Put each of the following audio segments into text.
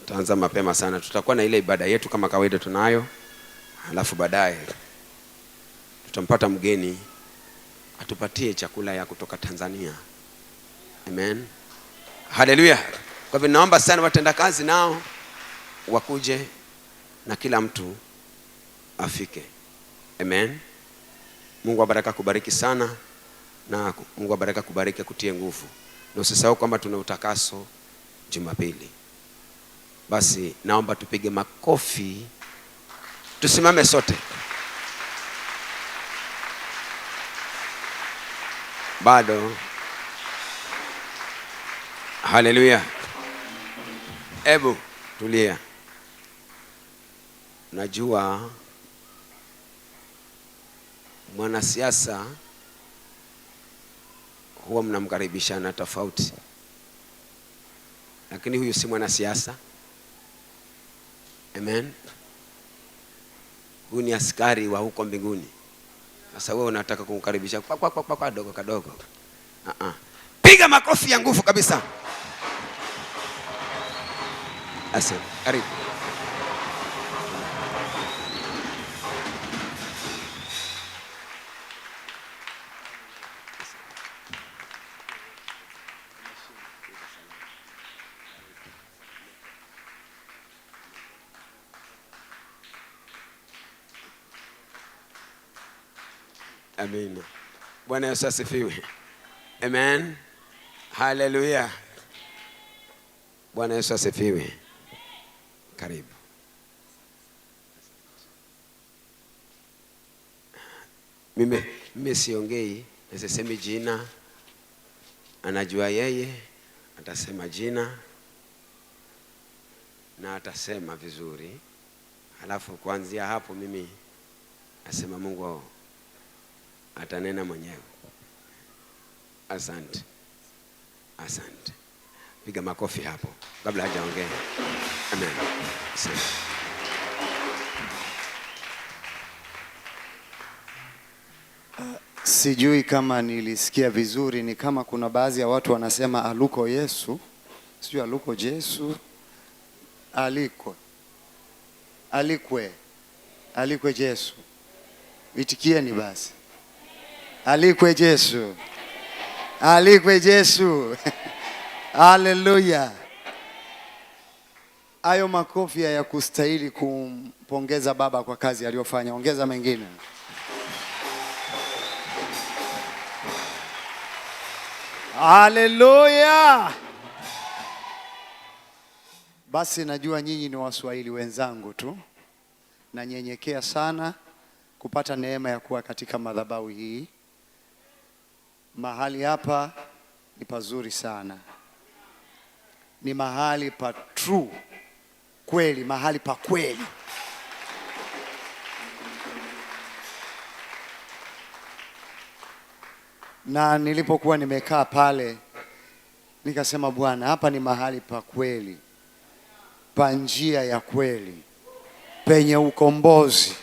Tutaanza mapema sana. Tutakuwa na ile ibada yetu kama kawaida tunayo. Halafu baadaye tutampata mgeni atupatie chakula ya kutoka Tanzania. Amen. Haleluya. Kwa hivyo naomba sana watendakazi nao wakuje na kila mtu afike. Amen. Mungu wa baraka kubariki sana, na Mungu wa baraka kubariki, kutie nguvu. Na usisahau kwamba tuna utakaso Jumapili. Basi naomba tupige makofi. Tusimame sote. Bado. Haleluya. Ebu tulia. Najua mwanasiasa huwa mnamkaribishana tofauti, lakini huyu si mwanasiasa. Amen. Huyu ni askari wa huko mbinguni. Sasa wewe unataka kumkaribisha kwa kadogo kadogo. Piga makofi ya nguvu kabisa. Asante. Karibu. Amen. Bwana Yesu asifiwe. Amen. Haleluya. Bwana Yesu asifiwe. Karibu. Mimi siongei, nisisemi jina. Anajua yeye, atasema jina na atasema vizuri. Halafu kuanzia hapo mimi nasema Mungu atanena mwenyewe. Asante. Asante. Piga makofi hapo kabla hajaongea. Amen. Asante. Sijui kama nilisikia vizuri, ni kama kuna baadhi ya watu wanasema aluko Yesu. Sijui aluko Yesu. Alikwe Yesu. Itikieni basi. Alikwe Yesu. Alikwe Yesu. Haleluya. Hayo makofi ya kustahili kumpongeza baba kwa kazi aliyofanya. Ongeza mengine. Haleluya. Basi najua nyinyi ni Waswahili wenzangu tu. Nanyenyekea sana kupata neema ya kuwa katika madhabahu hii. Mahali hapa ni pazuri sana. Ni mahali pa true, kweli, mahali pa kweli. Na nilipokuwa nimekaa pale nikasema, Bwana, hapa ni mahali pa kweli, pa njia ya kweli, penye ukombozi.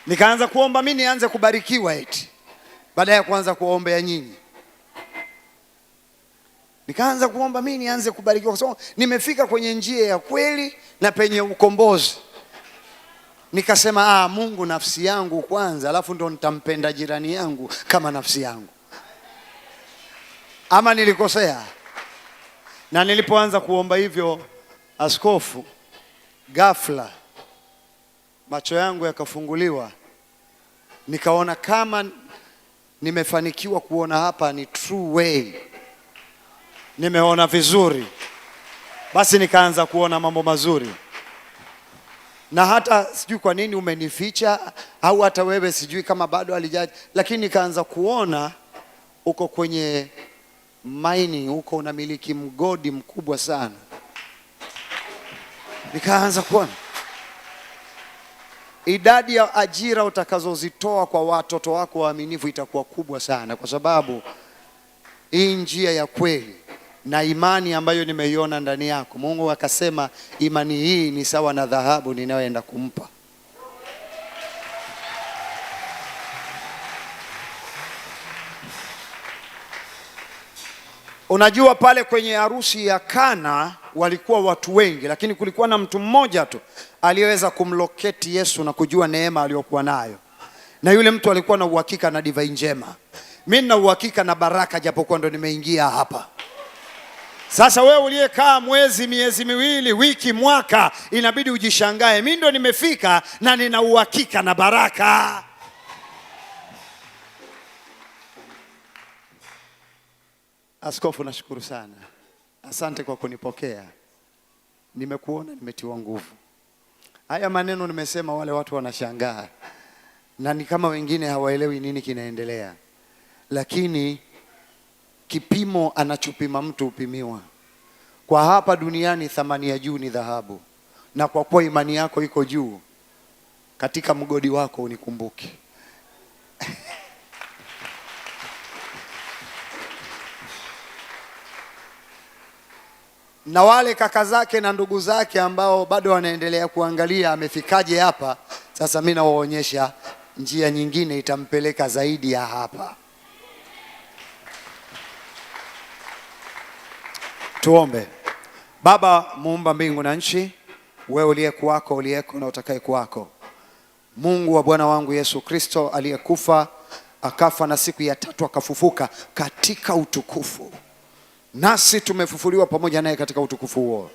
Nikaanza kuomba mimi nianze kubarikiwa eti, baada ya kuanza kuombea nyinyi. Nikaanza kuomba mimi nianze kubarikiwa kwa sababu nimefika kwenye njia ya kweli na penye ukombozi. Nikasema Mungu, nafsi yangu kwanza, alafu ndo nitampenda jirani yangu kama nafsi yangu. Ama nilikosea? Na nilipoanza kuomba hivyo, askofu, ghafla macho yangu yakafunguliwa. Nikaona kama nimefanikiwa kuona hapa ni true way. Nimeona vizuri. Basi nikaanza kuona mambo mazuri. Na hata sijui kwa nini umenificha, au hata wewe sijui kama bado alijaji, lakini nikaanza kuona uko kwenye mining, uko unamiliki mgodi mkubwa sana. Nikaanza kuona idadi ya ajira utakazozitoa kwa watoto wako waaminifu itakuwa kubwa sana, kwa sababu hii njia ya kweli na imani ambayo nimeiona ndani yako. Mungu akasema imani hii ni sawa na dhahabu ninayoenda kumpa. Unajua pale kwenye harusi ya Kana walikuwa watu wengi, lakini kulikuwa na mtu mmoja tu aliyeweza kumloketi Yesu na kujua neema aliyokuwa nayo, na yule mtu alikuwa na uhakika na divai njema. Mimi nina uhakika na baraka, japokuwa ndo nimeingia hapa. Sasa wewe uliyekaa mwezi, miezi miwili, wiki, mwaka, inabidi ujishangae. Mimi ndo nimefika na nina uhakika na baraka. Askofu, nashukuru sana. Asante kwa kunipokea. Nimekuona, nimetiwa nguvu. Haya maneno nimesema, wale watu wanashangaa. Na ni kama wengine hawaelewi nini kinaendelea. Lakini kipimo anachopima mtu upimiwa. Kwa hapa duniani thamani ya juu ni dhahabu. Na kwa kuwa imani yako iko juu, katika mgodi wako unikumbuke. Na wale kaka zake na ndugu zake ambao bado wanaendelea kuangalia amefikaje hapa, sasa mimi nawaonyesha njia nyingine itampeleka zaidi ya hapa. Tuombe. Baba muumba mbingu na nchi, wewe uliyekuwako, uliyeko na utakaye kuwako, Mungu wa Bwana wangu Yesu Kristo, aliyekufa akafa na siku ya tatu akafufuka katika utukufu, nasi tumefufuliwa pamoja naye katika utukufu huo.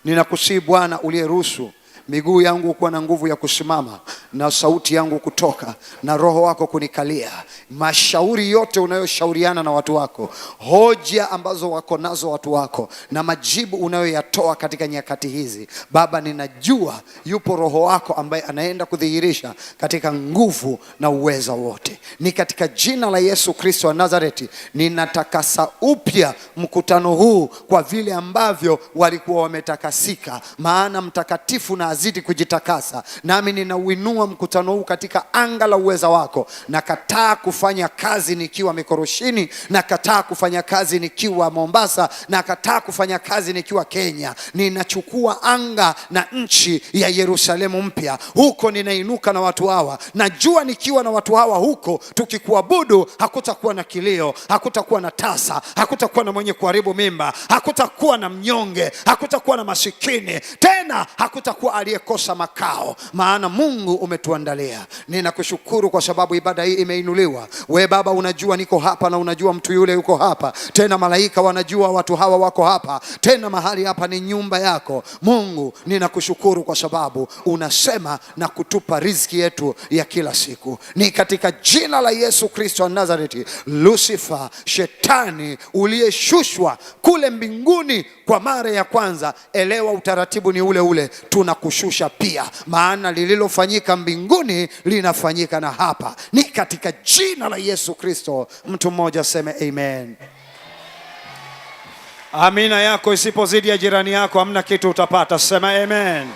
Ninakusihi Bwana, uliyeruhusu miguu yangu kuwa na nguvu ya kusimama na sauti yangu kutoka na roho wako kunikalia, mashauri yote unayoshauriana na watu wako, hoja ambazo wako nazo watu wako, na majibu unayoyatoa katika nyakati hizi, Baba, ninajua yupo roho wako ambaye anaenda kudhihirisha katika nguvu na uweza wote. Ni katika jina la Yesu Kristo wa Nazareti ninatakasa upya mkutano huu kwa vile ambavyo walikuwa wametakasika, maana mtakatifu na azidi kujitakasa. Nami ninauinua mkutano huu katika anga la uweza wako. Nakataa kufanya kazi nikiwa Mikoroshini, nakataa kufanya kazi nikiwa Mombasa, nakataa kufanya kazi nikiwa Kenya. Ninachukua anga na nchi ya Yerusalemu mpya. Huko ninainuka na watu hawa. Najua nikiwa na watu hawa huko, tukikuabudu hakutakuwa na kilio, hakutakuwa na tasa, hakutakuwa na mwenye kuharibu mimba, hakutakuwa na mnyonge, hakutakuwa na masikini, tena hakutakuwa aliyekosa makao, maana Mungu umetuandalia. Ninakushukuru kwa sababu ibada hii imeinuliwa. We Baba, unajua niko hapa na unajua mtu yule yuko hapa, tena malaika wanajua watu hawa wako hapa, tena mahali hapa ni nyumba yako. Mungu, ninakushukuru kwa sababu unasema na kutupa riziki yetu ya kila siku. Ni katika jina la Yesu Kristo wa Nazareti, Lucifer, shetani uliyeshushwa kule mbinguni kwa mara ya kwanza, elewa utaratibu ni ule ule, tunakushusha pia, maana lililofanyika mbinguni linafanyika na hapa. Ni katika jina la Yesu Kristo. Mtu mmoja seme amen. Amina yako isipozidi ya jirani yako hamna kitu utapata. Sema amen.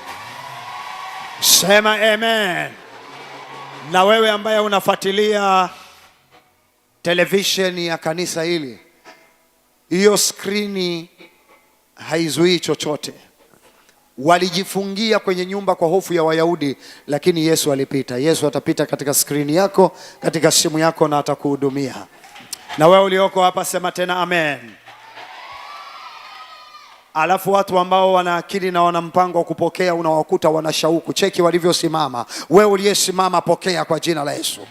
Sema amen. Na wewe ambaye unafuatilia televisheni ya kanisa hili, hiyo skrini haizuii chochote. Walijifungia kwenye nyumba kwa hofu ya Wayahudi, lakini Yesu alipita. Yesu atapita katika skrini yako, katika simu yako, na atakuhudumia. Na wewe ulioko hapa sema tena amen. Alafu watu ambao wana akili na wana mpango wa kupokea unawakuta wana shauku. Cheki walivyosimama. Wewe uliyesimama, pokea kwa jina la Yesu.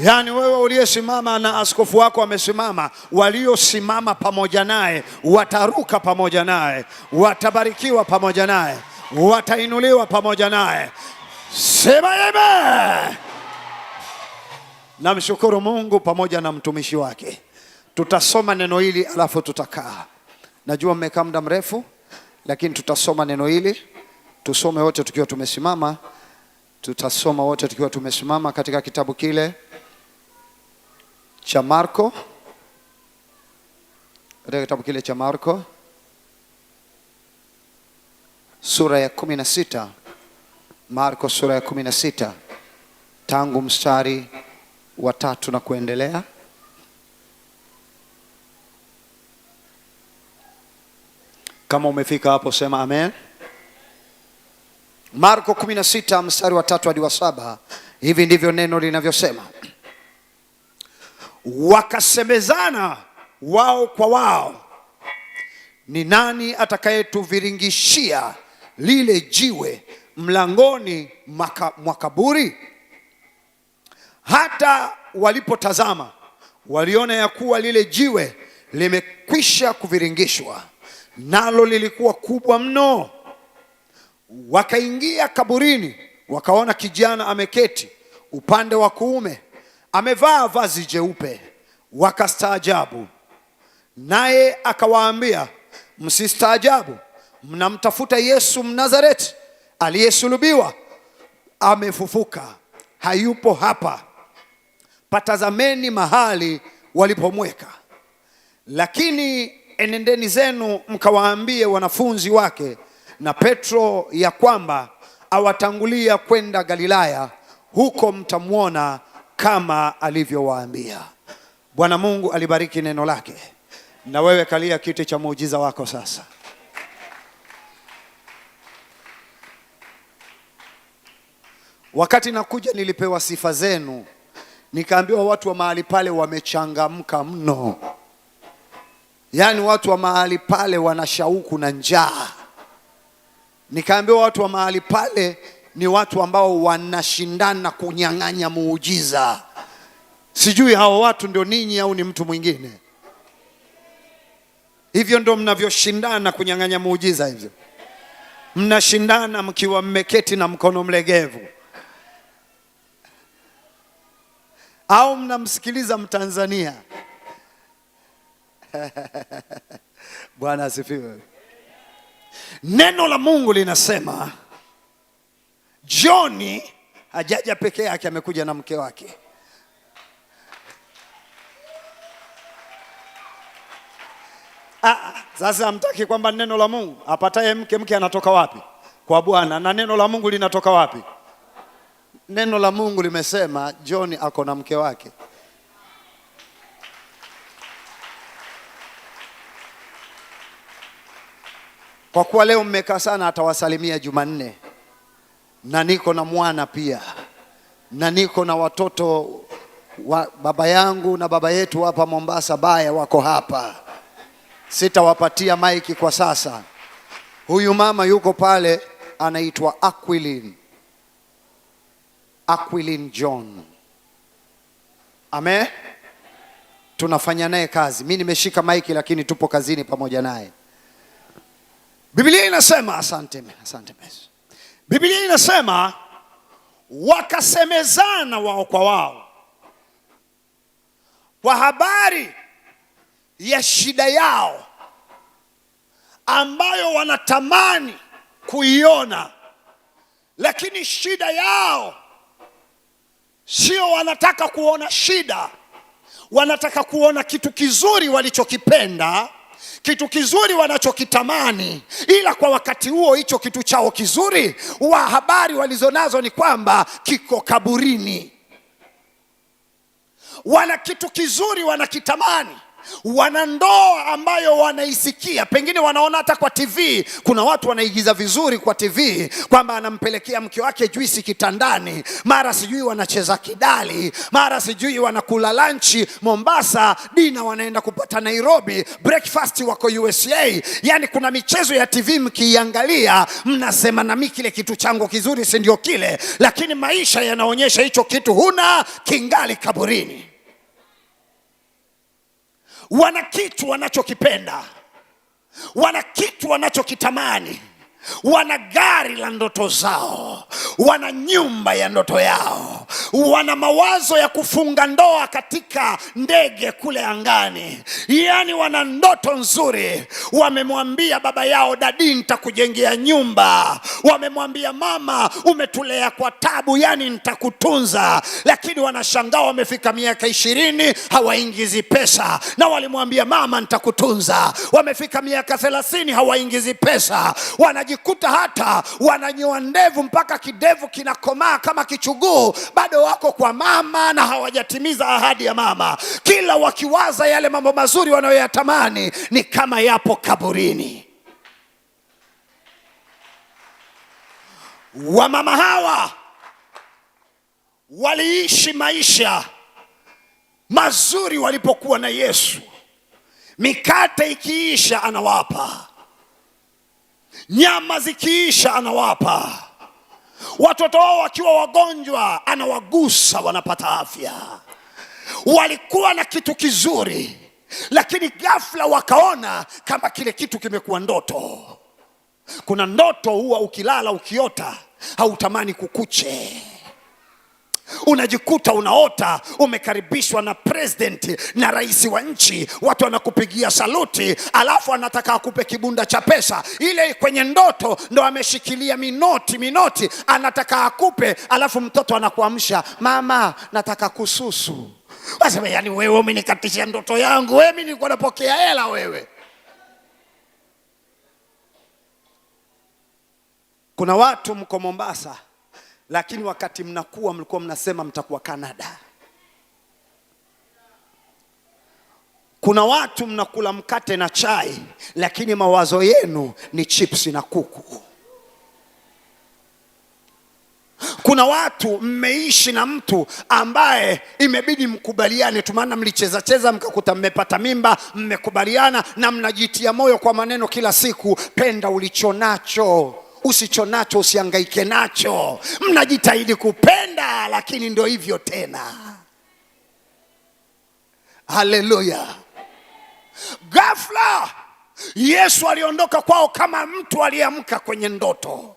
Yani wewe uliyesimama na askofu wako amesimama, waliosimama pamoja naye wataruka pamoja naye, watabarikiwa pamoja naye, watainuliwa pamoja naye. Sema amen. Namshukuru Mungu pamoja na mtumishi wake. Tutasoma neno hili alafu tutakaa. Najua mmekaa muda mrefu, lakini tutasoma neno hili. Tusome wote tukiwa tumesimama. Tutasoma wote tukiwa tumesimama katika kitabu kile cha Marko. Katika kitabu kile cha Marko sura ya 16. Marko sura ya 16 tangu mstari wa 3 na kuendelea. Kama umefika hapo sema amen. Marko 16 mstari wa 3 hadi wa 7. Hivi ndivyo neno linavyosema. Wakasemezana wao kwa wao, ni nani atakayetuviringishia lile jiwe mlangoni mwa kaburi? Hata walipotazama waliona ya kuwa lile jiwe limekwisha kuviringishwa, nalo lilikuwa kubwa mno. Wakaingia kaburini, wakaona kijana ameketi upande wa kuume, amevaa vazi jeupe. Wakastaajabu. Naye akawaambia, msistaajabu, mnamtafuta Yesu Mnazareti aliyesulubiwa. Amefufuka, hayupo hapa. Patazameni mahali walipomweka. Lakini enendeni zenu mkawaambie wanafunzi wake na Petro ya kwamba awatangulia kwenda Galilaya, huko mtamwona kama alivyowaambia. Bwana Mungu alibariki neno lake. Na wewe kalia kiti cha muujiza wako sasa. Wakati nakuja nilipewa sifa zenu, nikaambiwa watu wa mahali pale wamechangamka mno. Yaani watu wa mahali pale wana shauku na njaa. Nikaambiwa watu wa mahali pale ni watu ambao wanashindana kunyang'anya muujiza. Sijui hao watu ndio ninyi au ni mtu mwingine. Hivyo ndio mnavyoshindana kunyang'anya muujiza hivyo. Mnashindana mkiwa mmeketi na mkono mlegevu. Au mnamsikiliza Mtanzania. Bwana asifiwe. Neno la Mungu linasema John hajaja peke yake, amekuja na mke wake. Sasa hamtaki kwamba neno la Mungu apataye mke anatoka wapi? Kwa Bwana. Na neno la Mungu linatoka wapi? Neno la Mungu limesema John ako na mke wake. Kwa kuwa leo mmekaa sana, atawasalimia Jumanne. Na niko na mwana pia. Na niko na watoto wa baba yangu na baba yetu hapa Mombasa Baya wako hapa. Sitawapatia maiki kwa sasa. Huyu mama yuko pale anaitwa Aquilin John. Amen. Tunafanya naye kazi. Mimi nimeshika maiki lakini tupo kazini pamoja naye. Biblia inasema asante. Biblia inasema wakasemezana wao kwa wao kwa habari ya shida yao ambayo wanatamani kuiona, lakini shida yao sio wanataka kuona shida, wanataka kuona kitu kizuri walichokipenda, kitu kizuri wanachokitamani. Ila kwa wakati huo hicho kitu chao kizuri, wa habari walizonazo ni kwamba kiko kaburini. Wana kitu kizuri wanakitamani, wana ndoa ambayo wanaisikia, pengine wanaona hata kwa TV. Kuna watu wanaigiza vizuri kwa TV kwamba anampelekea mke wake juisi kitandani, mara sijui wanacheza kidali, mara sijui wanakula lunch Mombasa, dina wanaenda kupata Nairobi, breakfast wako USA. Yani kuna michezo ya TV mkiangalia mnasema na mimi kile kitu changu kizuri si ndio kile, lakini maisha yanaonyesha hicho kitu huna, kingali kaburini. Wana kitu wanachokipenda, wana kitu wanachokitamani, wana gari la ndoto zao, wana nyumba ya ndoto yao, wana mawazo ya kufunga ndoa katika ndege kule angani. Yani wana ndoto nzuri. Wamemwambia baba yao, dadi nitakujengea nyumba. Wamemwambia mama, umetulea kwa tabu, yani nitakutunza. Lakini wanashangaa wamefika miaka 20 hawaingizi pesa, na walimwambia mama nitakutunza. Wamefika miaka 30 hawaingizi pesa, wanajikuta hata wananyoa ndevu mpaka kidevu kinakomaa kama kichuguu, bado wako kwa mama na hawajatimiza ahadi ya mama. Kila wakiwaza yale mambo mazuri wanayoyatamani ni kama yapo kaburini. Wamama hawa waliishi maisha mazuri walipokuwa na Yesu. Mikate ikiisha anawapa, nyama zikiisha anawapa, watoto wao wakiwa wagonjwa anawagusa, wanapata afya. Walikuwa na kitu kizuri, lakini ghafla wakaona kama kile kitu kimekuwa ndoto. Kuna ndoto huwa ukilala ukiota hautamani kukuche. Unajikuta unaota umekaribishwa na president na rais wa nchi, watu wanakupigia saluti, alafu anataka akupe kibunda cha pesa. Ile kwenye ndoto ndo ameshikilia minoti anataka akupe, alafu mtoto anakuamsha, mama nataka kususu. Wasema yani wewe umenikatisha ndoto yangu, wewe mimi nilikuwa napokea hela wewe. Kuna watu mko Mombasa, lakini wakati mnakuwa mlikuwa mnasema mtakuwa Canada. Kuna watu mnakula mkate na chai, lakini mawazo yenu ni chips na kuku. Kuna watu mmeishi na mtu ambaye imebidi mkubaliane tu, maana mlicheza mkakuta mmepata mimba, mmekubaliana na mnajitia moyo kwa maneno kila siku, penda ulichonacho, usichonacho usihangaike nacho. Mnajitahidi kupenda, lakini ndio hivyo tena. Haleluya. Ghafla Yesu aliondoka kwao kama mtu aliamka kwenye ndoto,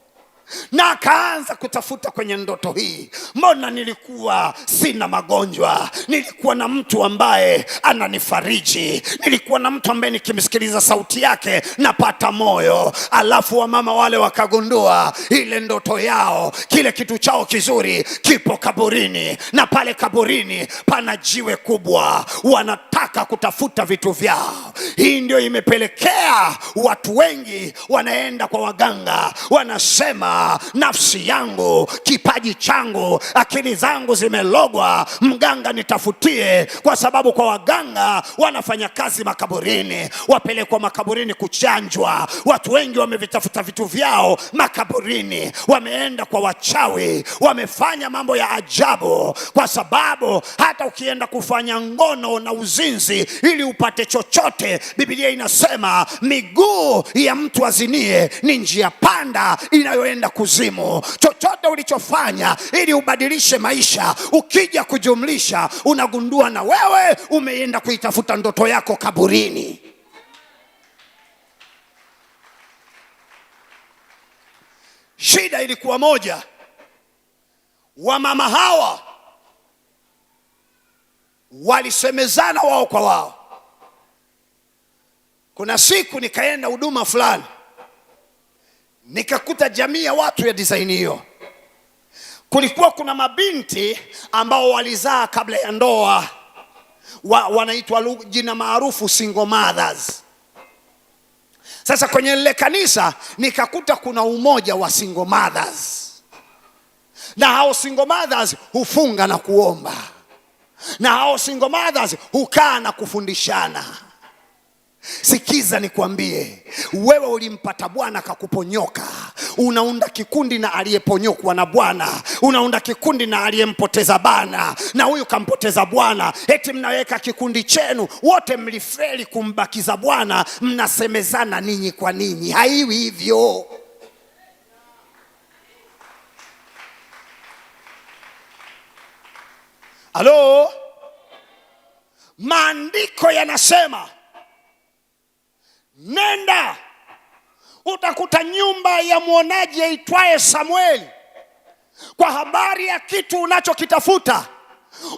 na akaanza kutafuta kwenye ndoto hii, mbona nilikuwa sina magonjwa, nilikuwa na mtu ambaye ananifariji, nilikuwa na mtu ambaye nikimsikiliza sauti yake napata moyo. Alafu wamama wale wakagundua ile ndoto yao, kile kitu chao kizuri kipo kaburini, na pale kaburini pana jiwe kubwa, wanataka kutafuta vitu vyao. Hii ndio imepelekea watu wengi wanaenda kwa waganga, wanasema nafsi yangu, kipaji changu, akili zangu zimelogwa, mganga nitafutie. Kwa sababu kwa waganga wanafanya kazi makaburini, wapelekwa makaburini kuchanjwa. Watu wengi wamevitafuta vitu vyao makaburini, wameenda kwa wachawi, wamefanya mambo ya ajabu. Kwa sababu hata ukienda kufanya ngono na uzinzi ili upate chochote, Biblia inasema miguu ya mtu azinie ni njia panda inayoenda kuzimu. Chochote ulichofanya ili ubadilishe maisha, ukija kujumlisha unagundua na wewe umeenda kuitafuta ndoto yako kaburini. Shida ilikuwa moja, wamama hawa walisemezana wao kwa wao. Kuna siku nikaenda huduma fulani, nikakuta jamii ya watu ya design hiyo. Kulikuwa kuna mabinti ambao walizaa kabla ya ndoa, wanaitwa jina maarufu single mothers. Sasa kwenye lile kanisa nikakuta kuna umoja wa single mothers, na hao single mothers hufunga na kuomba, na hao single mothers hukaa na kufundishana. Sikiza nikwambie, wewe ulimpata Bwana akakuponyoka, unaunda kikundi na aliyeponyokwa na Bwana, unaunda kikundi na aliyempoteza Bwana, na huyu kampoteza Bwana. Eti mnaweka kikundi chenu, wote mlifeli kumbakiza Bwana, mnasemezana ninyi kwa ninyi. Haiwi hivyo. Halo, maandiko yanasema, nenda utakuta nyumba ya mwonaji aitwaye Samueli kwa habari ya kitu unachokitafuta.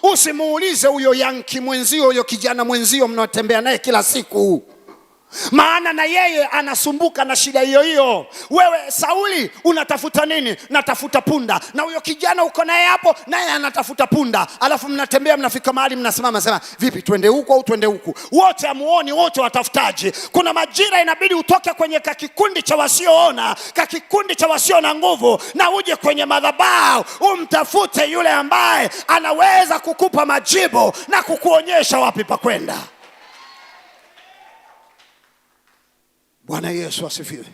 Usimuulize huyo yanki mwenzio, huyo kijana mwenzio mnatembea naye kila siku, maana na yeye anasumbuka na shida hiyo hiyo. Wewe Sauli unatafuta nini? Natafuta punda. Na huyo kijana uko naye hapo, naye anatafuta punda. Alafu mnatembea, mnafika mahali mnasimama, sema vipi, twende huko au twende huku? Wote amuoni, wote watafutaji. Kuna majira inabidi utoke kwenye kakikundi cha wasioona, kakikundi cha wasio na nguvu, na uje kwenye madhabahu umtafute yule ambaye anaweza kukupa majibu na kukuonyesha wapi pa kwenda. Bwana Yesu asifiwe.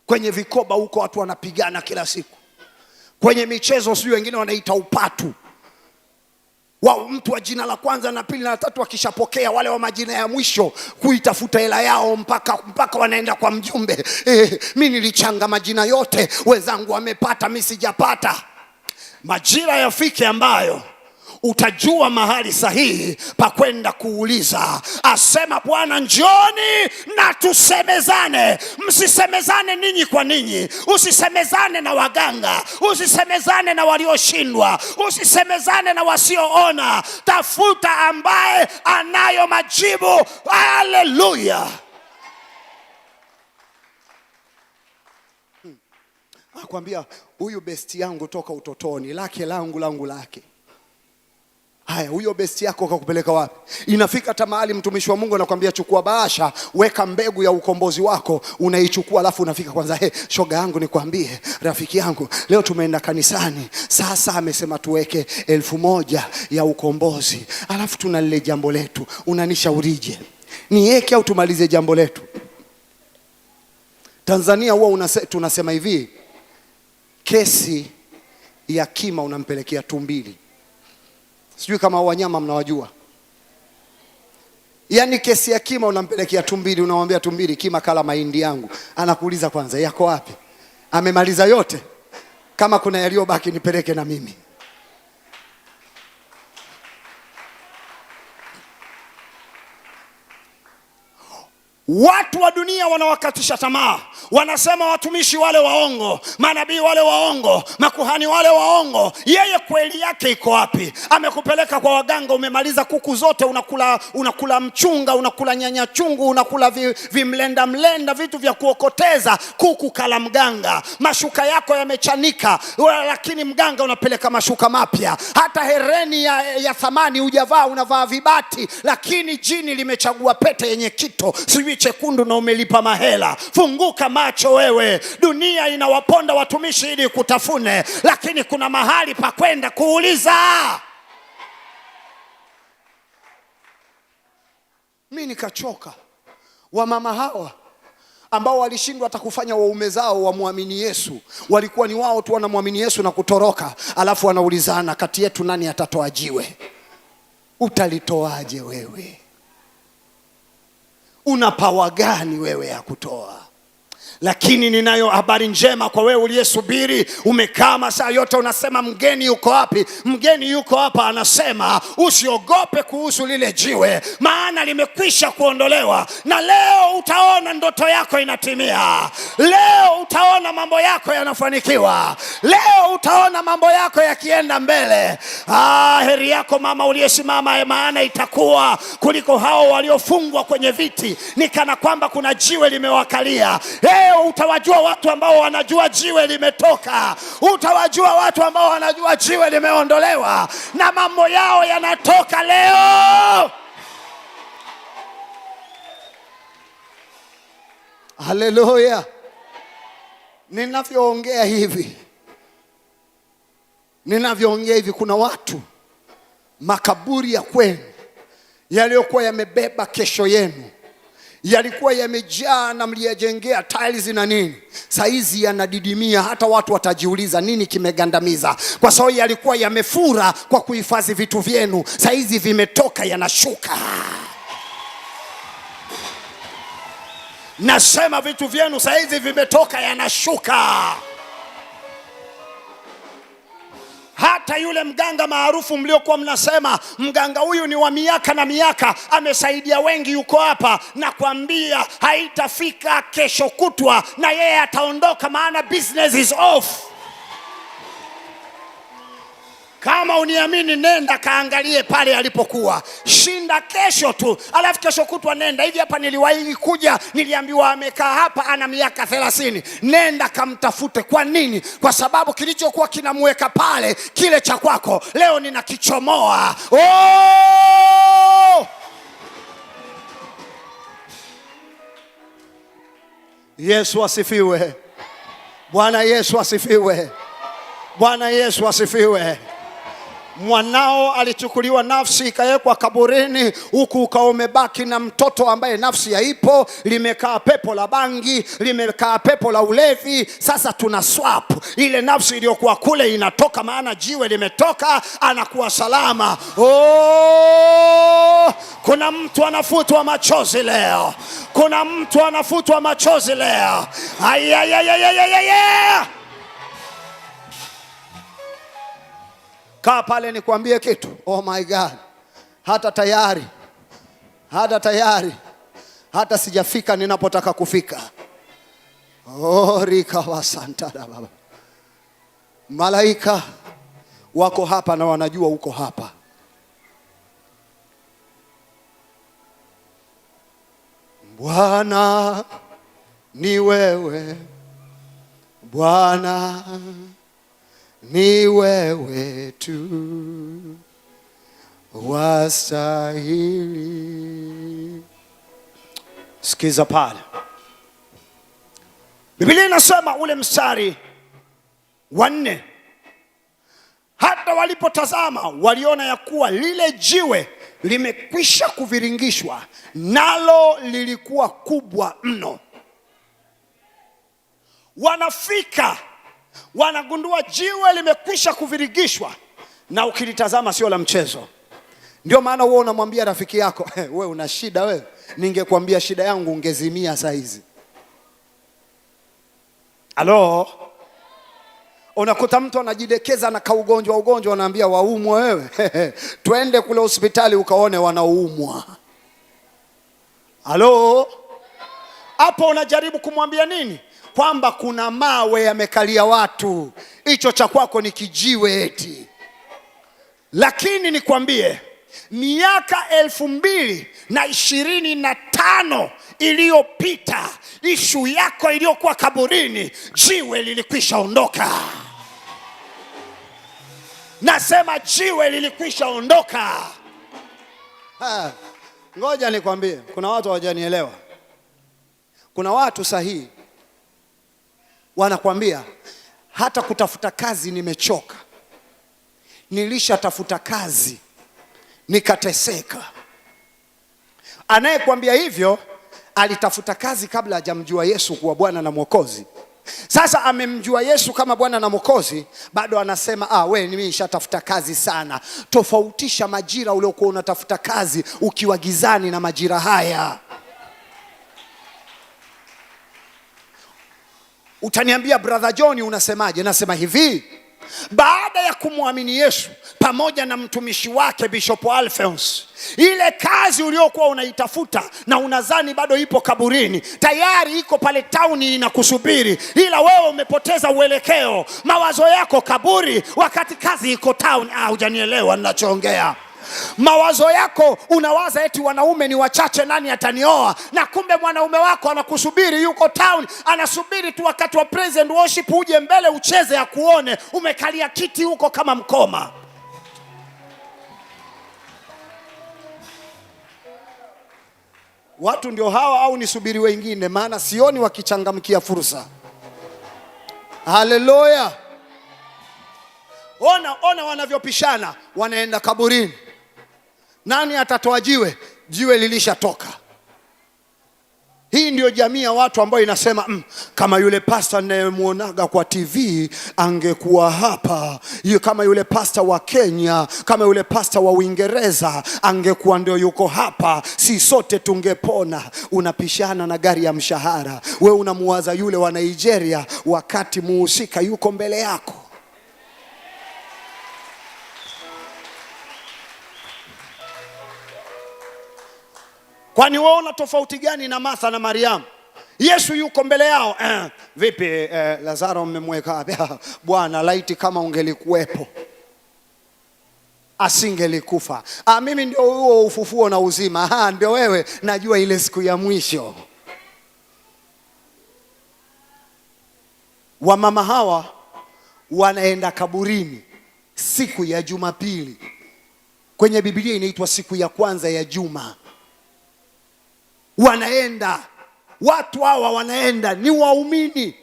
Kwenye vikoba huko watu wanapigana kila siku. Kwenye michezo sio, wengine wanaita upatu. Mtu wa jina la kwanza na pili na tatu wakishapokea, wale wa majina ya mwisho kuitafuta hela yao mpaka wanaenda kwa mjumbe. Mimi nilichanga majina yote, wenzangu wamepata, mimi sijapata. Majira yafike ambayo utajua mahali sahihi pa kwenda kuuliza. Asema Bwana, njoni na tusemezane. Msisemezane ninyi kwa ninyi, usisemezane na waganga, usisemezane na walioshindwa, usisemezane na wasioona. Tafuta ambaye anayo majibu. Haleluya. Akwambia huyu besti yangu toka utotoni, lake langu, langu lake. Haya, huyo besti yako kakupeleka wapi? Inafika hata mahali mtumishi wa Mungu anakuambia chukua bahasha, weka mbegu ya ukombozi wako, unaichukua alafu unafika kwanza, shoga yangu nikwambie, rafiki yangu, leo tumeenda kanisani, sasa amesema tuweke 1000 ya ukombozi, alafu tuna lile jambo letu, unanishaurije? Niweke au tumalize jambo letu? Tanzania huwa tunasema hivi, kesi ya kima unampelekea tumbili. Sijui kama wanyama mnawajua. Yaani kesi ya kima unampelekea tumbili, unamwambia tumbili, kima kala mahindi yangu. Anakuuliza kwanza, yako wapi? Amemaliza yote? Kama kuna yaliyobaki nipeleke na mimi. Watu wa dunia wanawakatisha tamaa. Wanasema watumishi wale waongo, manabii wale waongo, makuhani wale waongo. Yeye kweli yake iko wapi? Amekupeleka kwa waganga, umemaliza kuku zote, unakula mchunga, unakula nyanya chungu, unakula mlenda, vitu vya kuokoteza. Kuku kala mganga. Mashuka yako yamechanika, lakini mganga unapeleka mashuka mapya. Hata hereni ya thamani hujavaa, unavaa vibati, lakini jini limechagua pete yenye kito sijui chekundu na umelipa mahela. Funguka macho wewe. Dunia inawaponda watumishi ili kutafune, lakini kuna mahali pa kwenda kuuliza. Mimi nikachoka wamama hawa ambao walishindwa hata kufanya waume zao wamwamini Yesu. Walikuwa ni wao tu wanamwamini Yesu na kutoroka, alafu wanaulizana, kati yetu nani atatoa jiwe? Utalitoaje wewe? Una power gani wewe ya kutoa? Lakini ninayo habari njema kwa wewe uliyesubiri. Umekaa masaa yote unasema mgeni yuko wapi? Mgeni yuko hapa. Anasema usiogope kuhusu lile jiwe, maana limekwisha kuondolewa. Na leo utaona ndoto yako inatimia. Leo utaona mambo yako yanafanikiwa. Leo utaona mambo yako yakienda mbele. Heri yako mama uliyesimama, maana itakuwa kuliko hao waliofungwa kwenye viti, ni kana kwamba kuna jiwe limewakalia. Utawajua watu ambao wanajua jiwe limetoka. Utawajua watu ambao wanajua jiwe limeondolewa, na mambo yao yanatoka leo. Haleluya. Ninavyoongea hivi kuna watu makaburi ya kwenu yaliyokuwa yamebeba kesho yenu, yalikuwa yamejaa na mliyajengea tiles na nini, saizi yanadidimia. Hata watu watajiuliza nini kimegandamiza, kwa sababu yalikuwa yamefura kwa kuhifadhi vitu vyenu, saizi vimetoka yanashuka. Nasema vitu vyenu saizi vimetoka yanashuka. Hata yule mganga maarufu mliokuwa mnasema mganga huyu ni wa miaka na miaka, amesaidia wengi, yuko hapa, na kuambia haitafika kesho kutwa na yeye ataondoka, maana business is off. Kama uniamini, nenda kaangalie pale alipokuwa. Shinda kesho tu, alafu kesho kutwa nenda. Hivi hapa niliwahi kuja, niliambiwa amekaa hapa ana miaka 30. Nenda kamtafute. Kwa nini? Kwa sababu kilichokuwa kinamweka pale, kile cha kwako, leo ninakichomoa. Yesu asifiwe. Bwana Yesu asifiwe. Bwana Yesu asifiwe. Mwanao alichukuliwa, nafsi ikawekwa kaburini, huku ukawa umebaki na mtoto ambaye nafsi haipo. Limekaa pepo la bangi, limekaa pepo la ulevi. Sasa tuna swap, ile nafsi iliyokuwa kule inatoka, maana jiwe limetoka, anakuwa salama. Oh, kuna mtu anafutwa machozi leo. Kuna mtu anafutwa machozi leo. Ayayayayayayaya. Kaa pale nikwambie kitu. Oh my God. Hata tayari hata sijafika ninapotaka kufika. Oh, rika wa santa da baba. Malaika wako hapa na wanajua uko hapa. Bwana ni wewe, Bwana ni wewe tu wastahili. Sikiza pale, Biblia inasema ule mstari wa 4, hata walipotazama waliona ya kuwa lile jiwe limekwisha kuviringishwa, nalo lilikuwa kubwa mno. Wanafika wanagundua jiwe limekwisha kuviringishwa, na ukilitazama sio la mchezo. Ndio maana wewe unamwambia rafiki yako, wewe una shida wewe, ningekwambia shida yangu ungezimia saa hizi. Halo? Unakuta mtu anajidekeza na ugonjwa, anaambia waumwa wewe. Twende kule hospitali ukaone wanaumwa. Halo? Hapo unajaribu kumwambia nini? Kwamba kuna mawe yamekalia watu, hicho cha kwako ni kijiwe eti. Lakini nikwambie, miaka 2025 iliyopita, ishu yako iliyokuwa kaburini, jiwe lilikwisha ondoka. Nasema jiwe lilikwisha ondoka. Ngoja nikwambie, kuna watu hawajanielewa. Kuna watu sahihi wanakwambia hata kutafuta kazi nimechoka. Nilishatafuta kazi nikateseka. Anayekwambia hivyo alitafuta kazi kabla hajamjua Yesu kuwa Bwana na Mwokozi. Sasa amemjua Yesu kama Bwana na Mwokozi, bado anasema wewe nimeshatafuta kazi sana. Tofautisha majira uliokuwa unatafuta kazi ukiwa gizani na majira haya. Utaniambia brother John unasemaje? Nasema hivi, baada ya kumwamini Yesu pamoja na mtumishi wake Bishop Alphonse, ile kazi uliokuwa unaitafuta na unadhani bado ipo kaburini, tayari iko pale tauni inakusubiri, ila wewe umepoteza uelekeo. Mawazo yako kaburi wakati kazi iko town. Hujanielewa ninachoongea. Mawazo yako unawaza eti wanaume ni wachache, nani atanioa? Na kumbe mwanaume wako anakusubiri, yuko town, anasubiri tu wakati wa praise and worship uje mbele ucheze akuone. Umekalia kiti huko kama mkoma. Watu ndio hawa au nisubiri wengine? Maana sioni wakichangamkia fursa. Haleluya. Ona wanavyopishana, wanaenda kaburini. Nani atatoa jiwe? Jiwe lilishatoka. Hii ndio jamii ya watu ambao inasema kama yule pastor ninayemuonaga kwa TV angekuwa hapa, kama yule pastor wa Kenya, kama yule pastor wa Uingereza angekuwa ndio yuko hapa, si sote tungepona. Unapishana na gari ya mshahara. We unamuwaza yule wa Nigeria wakati muhusika yuko mbele yako. Kwani wewe una tofauti gani na Martha na Mariamu? Yesu yuko mbele yao. Vipi Lazaro mmemweka wapi? Bwana, laiti kama ungelikuwepo asingelikufa. Mimi ndio huo ufufuo na uzima. Ndio wewe, najua ile siku ya mwisho. Wamama hawa wanaenda kaburini siku ya Jumapili. Kwenye Biblia inaitwa siku ya kwanza ya juma. Wanaenda, watu hawa wanaenda, ni waumini.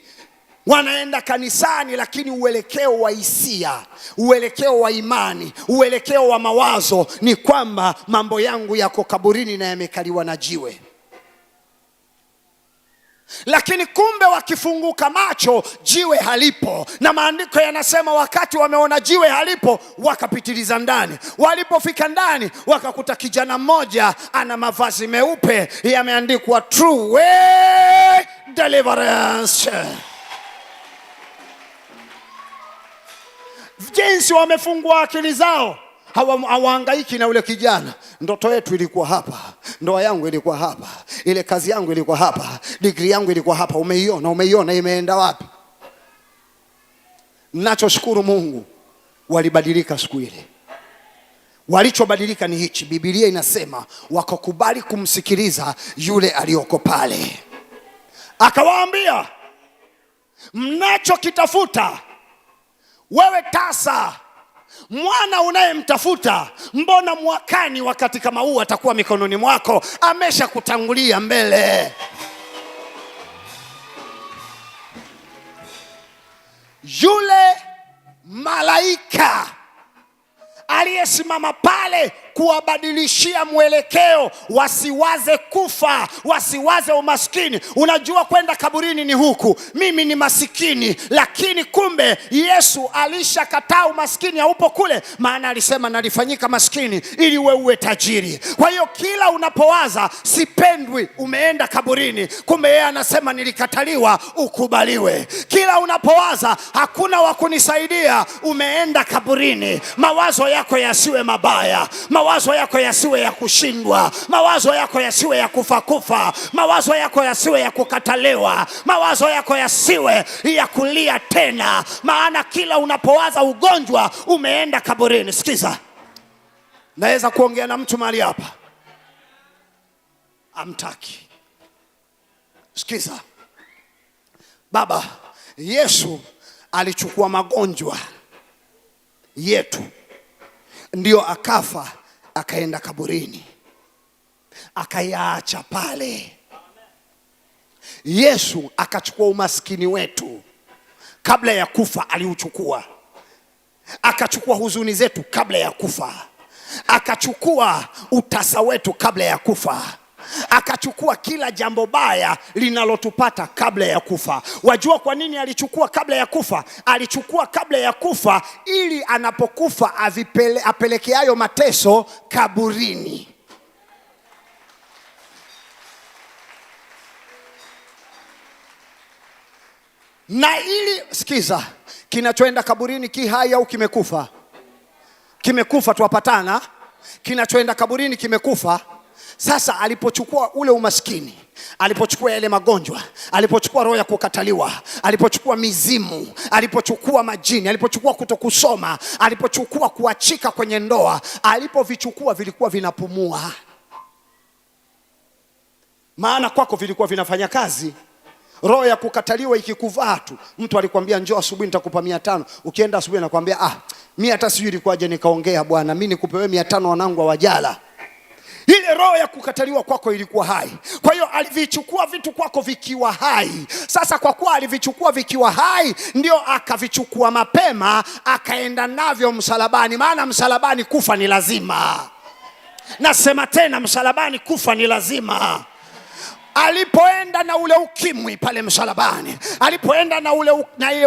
Wanaenda kanisani lakini uelekeo wa hisia, uelekeo wa imani, uelekeo wa mawazo ni kwamba mambo yangu yako kaburini na yamekaliwa na jiwe. Lakini kumbe wakifunguka macho jiwe halipo, na maandiko yanasema wakati wameona jiwe halipo wakapitiliza ndani. Walipofika ndani wakakuta kijana mmoja ana mavazi meupe yameandikwa True Way Deliverance. Jinsi wamefungua akili zao, hawahangaiki na ule kijana. Ndoto yetu ilikuwa hapa, ndoa yangu ilikuwa hapa, ile kazi yangu ilikuwa hapa, degree yangu ilikuwa hapa. Umeiona imeenda wapi? Ninachoshukuru Mungu, walibadilika siku ile. Walichobadilika ni hichi, Biblia inasema wakakubali kumsikiliza yule aliyoko pale. Akawaambia, mnachokitafuta wewe tasa, mwana unayemtafuta, mbona mwakani wakati kama huu atakuwa mikononi mwako? Amesha kutangulia mbele. Yule malaika aliyesimama pale kuwabadilishia mwelekeo, wasiwaze kufa, wasiwaze umaskini. Unajua kwenda kaburini ni huku, mimi ni masikini, lakini kumbe Yesu alishakataa umaskini, haupo kule. Maana alisema nalifanyika maskini ili wewe uwe tajiri. Kwa hiyo kila unapowaza sipendwi, umeenda kaburini, kumbe yeye anasema nilikataliwa, ukubaliwe. Kila unapowaza hakuna wa kunisaidia, umeenda kaburini. Mawazo yako yasiwe mabaya, mawazo yako yasiwe ya kushindwa, mawazo yako yasiwe ya kufa, mawazo yako yasiwe ya kukataliwa, mawazo yako yasiwe ya kulia tena. Maana kila unapowaza ugonjwa umeenda kaburini. Sikiza, naweza kuongea na mtu mahali hapa amtaki. Sikiza baba, Yesu alichukua magonjwa yetu, ndio akafa, akaenda kaburini, akayaacha pale. Yesu akachukua umaskini wetu kabla ya kufa, aliuchukua. Akachukua huzuni zetu kabla ya kufa, akachukua utasa wetu kabla ya kufa, akachukua kila jambo baya linalotupata kabla ya kufa. Wajua kwa nini alichukua kabla ya kufa? Alichukua kabla ya kufa ili anapokufa apeleke hayo mateso kaburini. Na ili, sikiza, kinachoenda kaburini ki hai au kimekufa? Kimekufa, tuwapatana. Kinachoenda kaburini kimekufa. Sasa alipochukua ule umaskini, alipochukua yale magonjwa, alipochukua roho ya kukataliwa, alipochukua mizimu, alipochukua majini, alipochukua kutokusoma, alipochukua kuachika kwenye ndoa, alipovichukua vilikuwa vinapumua. Maana kwako vilikuwa vinafanya kazi. Roho ya kukataliwa ikikuvaa tu, mtu alikwambia njoo asubuhi nitakupa 500, ukienda asubuhi anakuambia mimi hata sijui ilikuwaje nikaongea bwana, mimi nikupe wewe 500 wanangu hawajala. Ile roho ya kukataliwa kwako ilikuwa hai. Kwa hiyo alivichukua vitu kwako vikiwa hai. Sasa kwa kuwa alivichukua vikiwa hai, ndio akavichukua mapema, akaenda navyo msalabani. Maana msalabani kufa ni lazima. Nasema tena, msalabani kufa ni lazima. Alipoenda na ule ukimwi pale msalabani, alipoenda na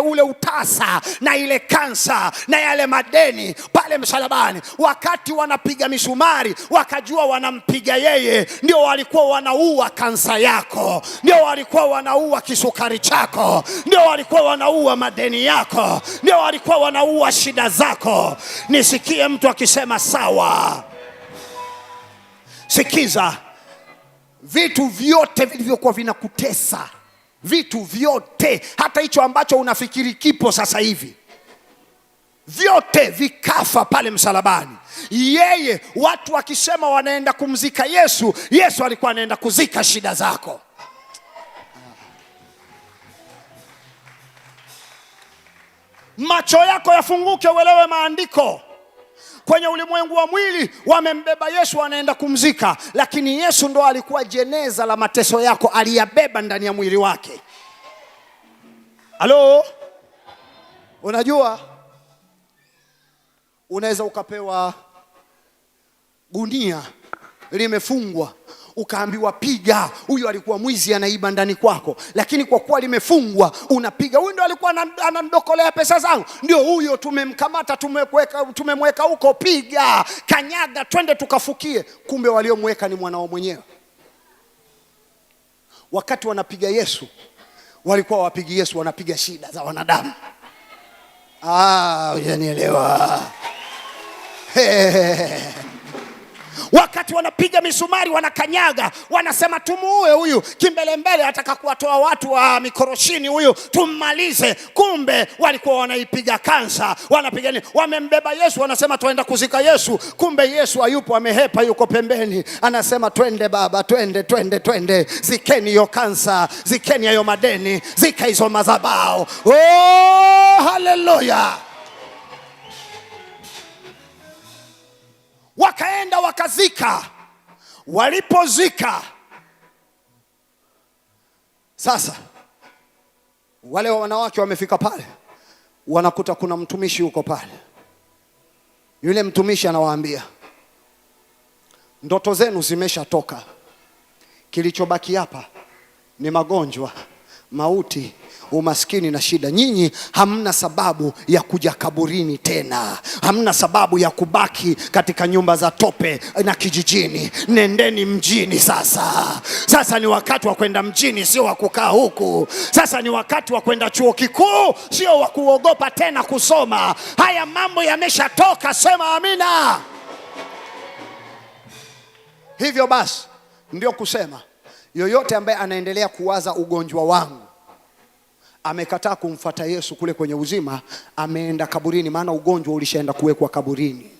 ule utasa na ile kansa na yale madeni pale msalabani, wakati wanapiga misumari wakajua wanampiga yeye, ndio walikuwa wanaua kansa yako, ndio walikuwa wanaua kisukari chako, ndio walikuwa wanaua madeni yako, ndio walikuwa wanaua shida zako. Nisikie mtu akisema sawa. Sikiza, vitu vyote vilivyokuwa vinakutesa, vitu vyote, hata hicho ambacho unafikiri kipo sasa hivi, vyote vikafa pale msalabani. Yeye, watu wakisema wanaenda kumzika Yesu, Yesu alikuwa anaenda kuzika shida zako. Macho yako yafunguke uelewe maandiko. Kwenye ulimwengu wa mwili wamembeba Yesu, anaenda kumzika, lakini Yesu ndo alikuwa jeneza la mateso yako, aliyabeba ndani ya mwili wake. Halo, unajua unaweza ukapewa gunia limefungwa, ukaambiwa piga, huyu alikuwa mwizi anaiba ndani kwako, lakini kwa kuwa limefungwa unapiga, huyu ndio alikuwa anandokolea pesa zangu, ndio huyo tumemkamata, tumemweka huko, piga, kanyaga, twende tukafukie. Kumbe waliomweka ni mwanao mwenyewe. Wakati wanapiga Yesu, walikuwa wapigi Yesu, wanapiga shida za wanadamu. Unanielewa? Wakati wanapiga misumari, wanakanyaga, wanasema tumuue huyu, kimbele mbele ataka kuwatoa watu wa mikoroshini huyu, tummalize. Kumbe walikuwa wanaipiga kansa, wanapiga nini? Wamembeba Yesu, wanasema tuenda kuzika Yesu. Kumbe Yesu hayupo, amehepa, yuko pembeni, anasema twende baba, twende, zikeni hiyo kansa, zikeni hiyo madeni, zika hizo madhabahu. Haleluya! Wakaenda wakazika. Walipozika sasa, wale wanawake wamefika pale, wanakuta kuna mtumishi yuko pale. Yule mtumishi anawaambia, ndoto zenu zimeshatoka, kilichobaki hapa ni magonjwa, mauti, umaskini na shida. Nyinyi hamna sababu ya kuja kaburini tena, hamna sababu ya kubaki katika nyumba za tope na kijijini. Nendeni mjini sasa. Sasa ni wakati wa kwenda mjini, sio wa kukaa huku. Sasa ni wakati wa kwenda chuo kikuu, sio wa kuogopa tena kusoma. Haya mambo yameshatoka, sema amina. Hivyo basi ndio kusema yoyote ambaye anaendelea kuwaza ugonjwa wangu, amekataa kumfuata Yesu kule kwenye uzima, ameenda kaburini, maana ugonjwa ulishaenda kuwekwa kaburini.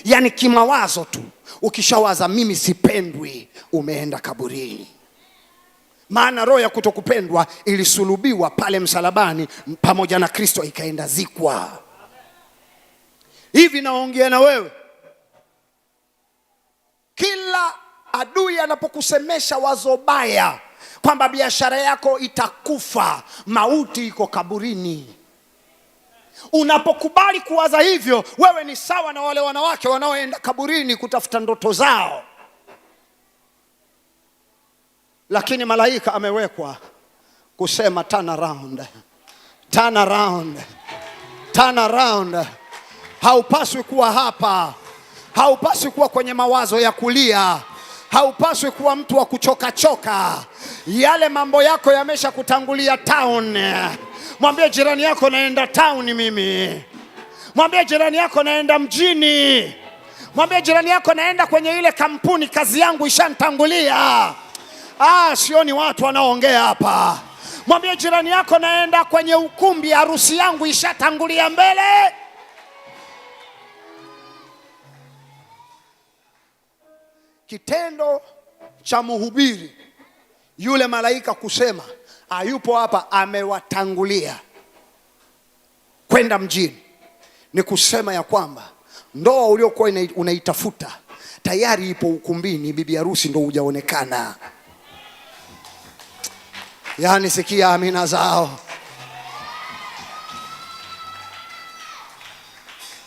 Yaani kimawazo tu, ukishawaza mimi sipendwi, umeenda kaburini. Maana roho ya kutokupendwa ilisulubiwa pale msalabani pamoja na Kristo, ikaenda zikwa. Hivi naongea na wewe, kila adui anapokusemesha wazo baya kwamba biashara yako itakufa, mauti iko kaburini, unapokubali kuwaza hivyo, wewe ni sawa na wale wanawake wanaoenda kaburini kutafuta ndoto zao. Lakini malaika amewekwa kusema turn around, turn around, turn around. Haupaswi kuwa hapa, haupaswi kuwa kwenye mawazo ya kulia, haupaswi kuwa mtu wa kuchoka. Yale mambo yako yamesha kutangulia town. Mwambie jirani yako naenda town mimi. Mwambie jirani yako naenda mjini. Mwambie jirani yako naenda kwenye ile kampuni, kazi yangu ishanitangulia. Sioni watu wanaoongea hapa. Mwambie jirani yako naenda kwenye ukumbi, harusi yangu ishatangulia mbele. Kitendo cha mhubiri yule malaika kusema hayupo hapa, amewatangulia kwenda mjini, ni kusema ya kwamba ndoa uliokuwa unaitafuta tayari ipo ukumbini, bibi harusi ndo hujaonekana. Yaani sikia amina zao.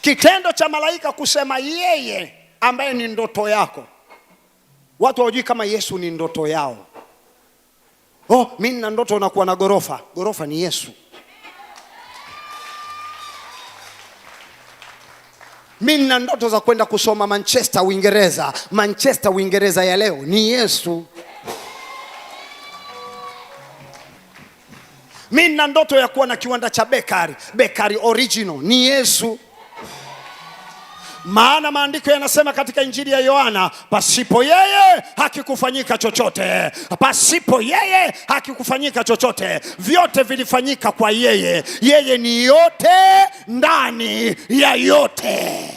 Kitendo cha malaika kusema yeye ambaye ni ndoto yako. Watu hawajui kama Yesu ni ndoto yao. Mimi nina ndoto nakuwa na gorofa. Gorofa ni Yesu. Mimi nina ndoto za kwenda kusoma Manchester Uingereza. Manchester Uingereza ya leo ni Yesu. Mimi nina ndoto ya kuwa na kiwanda cha bakery original, ni Yesu. Maana maandiko yanasema katika Injili ya Yohana, pasipo yeye hakikufanyika chochote. Pasipo yeye hakikufanyika chochote. Vyote vilifanyika kwa yeye. Yeye ni yote ndani ya yote.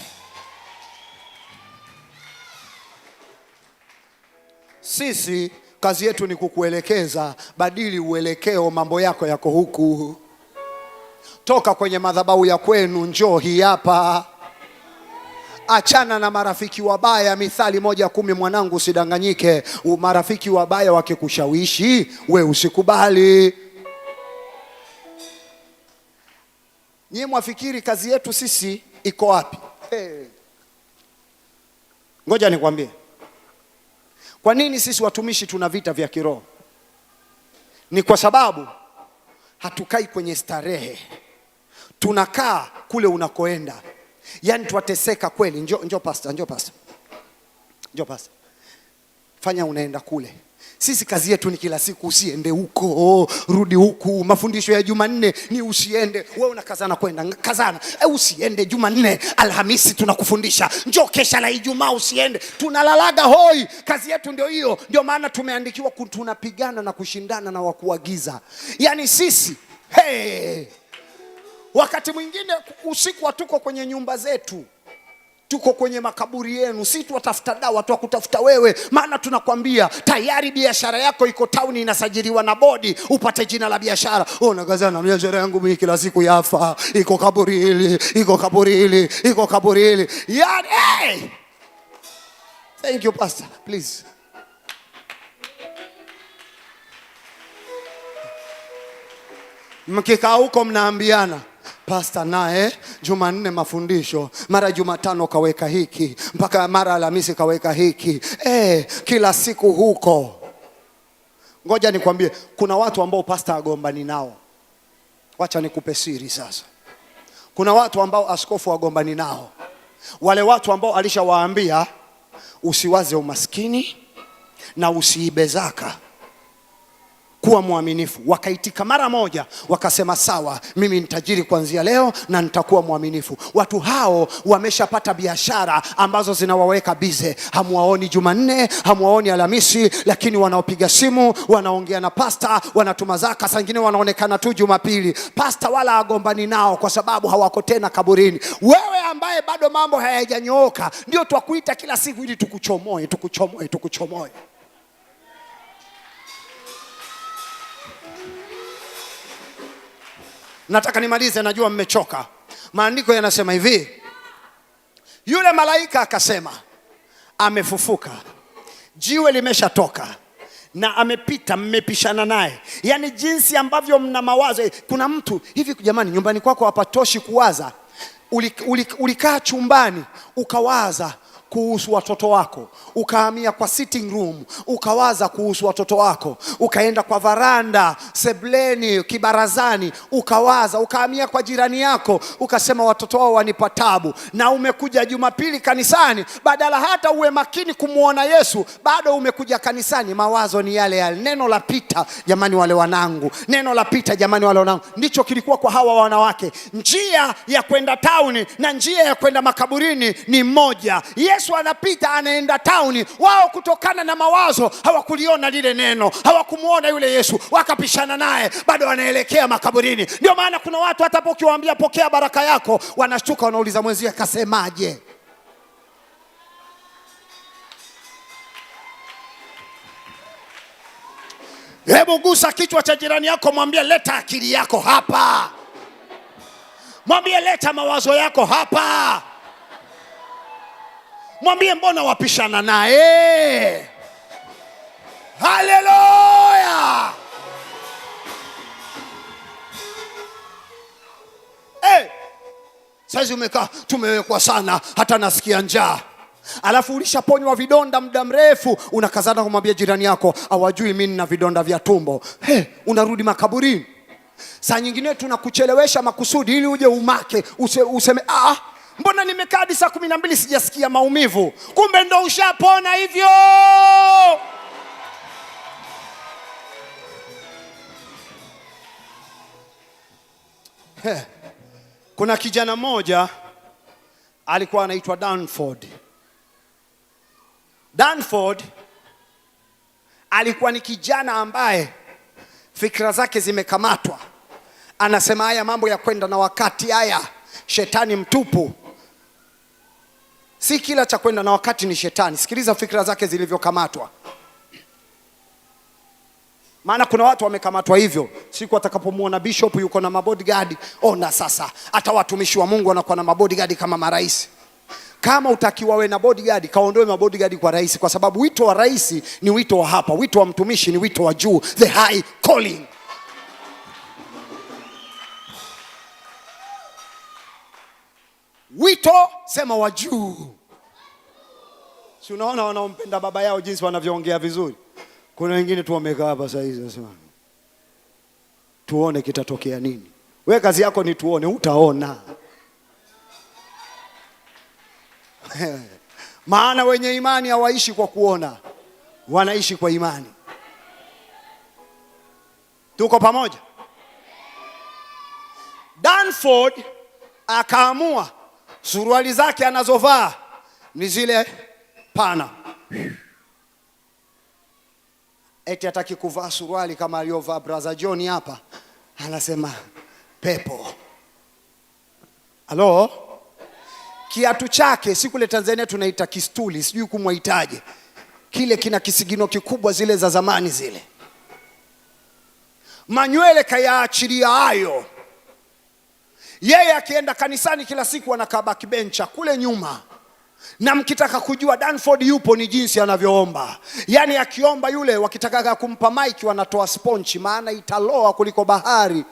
Sisi kazi yetu ni kukuelekeza, badili uelekeo, mambo yako yako huku. Toka kwenye madhabahu ya kwenu, njoo hii hapa. Achana na marafiki wabaya. Mithali 1:10, mwanangu usidanganyike. Marafiki wabaya wakikushawishi, we usikubali. Nyie mwafikiri kazi yetu sisi iko wapi? Ngoja nikwambie. Kwa nini sisi watumishi tuna vita vya kiroho? Ni kwa sababu hatukai kwenye starehe. Tunakaa kule unakoenda. Yaani tuateseka kweli. Njoo pastor. Fanya unaenda kule. Sisi kazi yetu ni kila siku usiende huko, rudi huku. Mafundisho ya Jumanne ni usiende. Wewe unakazana kwenda, kazana. Usiende Jumanne, Alhamisi tunakufundisha. Njoo kesha la Ijumaa usiende. Tunalalaga hoi. Kazi yetu ndio hiyo. Ndio maana tumeandikiwa tunapigana na kushindana na wakuagiza. Yaani sisi, wakati mwingine usiku hatuko kwenye nyumba zetu. Tuko kwenye makaburi yenu. Si tuwatafuta dawa, tuwakutafuta wewe. Maana tunakwambia tayari biashara yako iko town, inasajiliwa na bodi upate jina la biashara. Unakazana biashara yangu mimi kila siku yafa. Iko kaburi hili. Yaani Thank you pastor, please. Mkikaa huko mnaambiana, pastor naye Jumanne mafundisho, mara Jumatano kaweka hiki, mpaka mara Alhamisi kaweka hiki. Kila siku huko. Ngoja nikwambie, kuna watu ambao pastor agombani nao. Wacha nikupe siri sasa. Kuna watu ambao askofu agombani nao. Wale watu ambao alishawaambia usiwaze umaskini na usiibe zaka, kuwa mwaminifu. Wakaitika mara moja, wakasema sawa, mimi ni tajiri kuanzia leo na nitakuwa mwaminifu. Watu hao wameshapata biashara ambazo zinawaweka bize. Hamuwaoni Jumanne, hamuwaoni Alhamisi, lakini wanaopiga simu, wanaongea na pasta, wanatuma zaka, saa nyingine wanaonekana tu Jumapili. Pasta wala agombani nao kwa sababu hawako tena kaburini. Wewe ambaye bado mambo hayajanyooka, ndio twakuita kila siku ili tukuchomoe. Nataka nimalize, najua mmechoka. Maandiko yanasema hivi, yule malaika akasema amefufuka, jiwe limeshatoka na amepita, mmepishana naye. Yaani jinsi ambavyo mna mawazo. Kuna mtu hivi, jamani, nyumbani kwako hapatoshi kuwaza? Ulikaa chumbani ukawaza kuhusu watoto wako, ukahamia kwa sitting room ukawaza kuhusu watoto wako, ukaenda kwa varanda, sebleni, kibarazani ukawaza, ukahamia kwa jirani yako ukasema watoto wao wanipa tabu, na umekuja Jumapili kanisani, badala hata uwe makini kumuona Yesu, bado umekuja kanisani, mawazo ni yale. Neno la pita jamani wale wanangu, neno la pita jamani wale wanangu. Ndicho kilikuwa kwa hawa wanawake. Njia ya kwenda town na njia ya kwenda makaburini ni moja. Yesu anapita anaenda town, wao kutokana na mawazo hawakuliona lile neno, hawakumuona yule Yesu, wakapishana naye, bado wanaelekea makaburini. Ndio maana kuna watu hata ukiwaambia pokea baraka yako, wanashtuka, wanauliza mwenzie kasemaje. Hebu gusa kichwa cha jirani yako, mwambie leta akili yako hapa. Mwambie leta mawazo yako hapa. Mwambie mbona wapishana naye. Haleluya. Sasa umekaa tumewekwa sana hata nasikia njaa. Alafu ulishaponywa vidonda muda mrefu, unakazana kumwambia jirani yako hawajui mimi nina vidonda vya tumbo. Unarudi makaburini. Saa nyingine tunakuchelewesha makusudi ili uje umake, useme mbona nimekaa hadi saa 12 sijasikia maumivu. Kumbe ndo ushapona hivyo. Kuna kijana mmoja alikuwa anaitwa Danford. Danford alikuwa ni kijana ambaye fikra zake zimekamatwa. Anasema haya mambo ya kwenda na wakati haya shetani mtupu. Si kila cha kwenda na wakati ni shetani. Sikiliza fikra zake zilivyokamatwa. Maana kuna watu wamekamatwa hivyo. Siku atakapomuona bishop yuko na mabodyguard, ona sasa hata watumishi wa Mungu wanakuwa na mabodyguard kama marais. Kama utakiwa we na bodyguard, kaondoe mabodyguard kwa rais, kwa sababu wito wa rais ni wito wa hapa, wito wa mtumishi ni wito wa juu, the high calling. Wito sema wa juu. Si unaona wanaompenda baba yao jinsi wanavyoongea vizuri. Kuna wengine tu wamekaa hapa sasa hivi sasa. Tuone kitatokea nini. Wewe kazi yako ni tuone, utaona. Maana wenye imani hawaishi kwa kuona, wanaishi kwa imani. Tuko pamoja? Danford akaamua suruali zake anazovaa ni zile pana. Eti hataki kuvaa suruali kama aliyovaa brother John hapa. Anasema pepo. Halo? Kiatu chake si kule Tanzania tunaita kistuli, sijui kumwahitaje. Kile kina kisigino kikubwa zile za zamani zile. Manywele kayaachilia hayo. Yeye akienda kanisani kila siku anakaa backbencha kule nyuma. Na mkitaka kujua Danford yupo ni jinsi anavyoomba. Yaani akiomba yule wakitaka kumpa mic wanatoa sponge maana italoa kuliko bahari.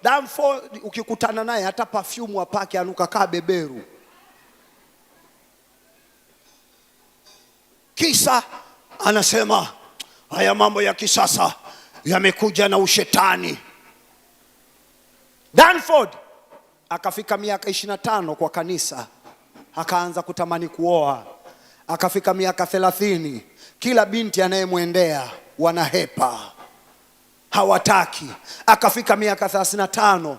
Danford ukikutana naye hata perfume apake anuka kaa beberu. Kisa anasema haya mambo ya kisasa yamekuja na ushetani. Danford akafika miaka 25 kwa kanisa, akaanza kutamani kuoa. Akafika miaka 30, kila binti anayemwendea wanahepa, hawataki. Akafika miaka 35,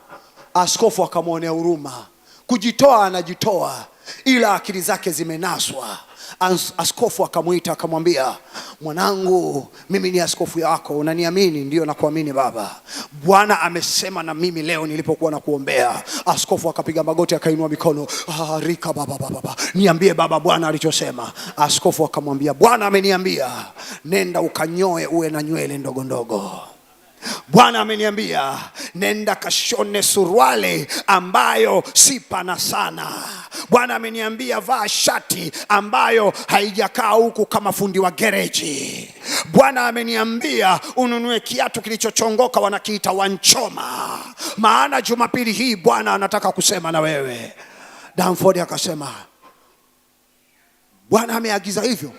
askofu akamwonea huruma. Kujitoa anajitoa, ila akili zake zimenaswa. Askofu akamuita akamwambia, mwanangu, mimi ni askofu yako, unaniamini? Ndio, nakuamini baba. Bwana amesema na mimi leo nilipokuwa nakuombea. Askofu akapiga magoti akainua mikono, rika baba, niambie baba Bwana alichosema. Askofu akamwambia, Bwana ameniambia nenda ukanyoe uwe na nywele ndogo ndogo. Bwana ameniambia nenda kashone suruali ambayo si pana sana. Bwana ameniambia vaa shati ambayo haijakaa huku kama fundi wa gereji. Bwana ameniambia ununue kiatu kilichochongoka wanakiita wanchoma. Maana Jumapili hii Bwana anataka kusema na wewe. Danford akasema, Bwana ameagiza hivyo?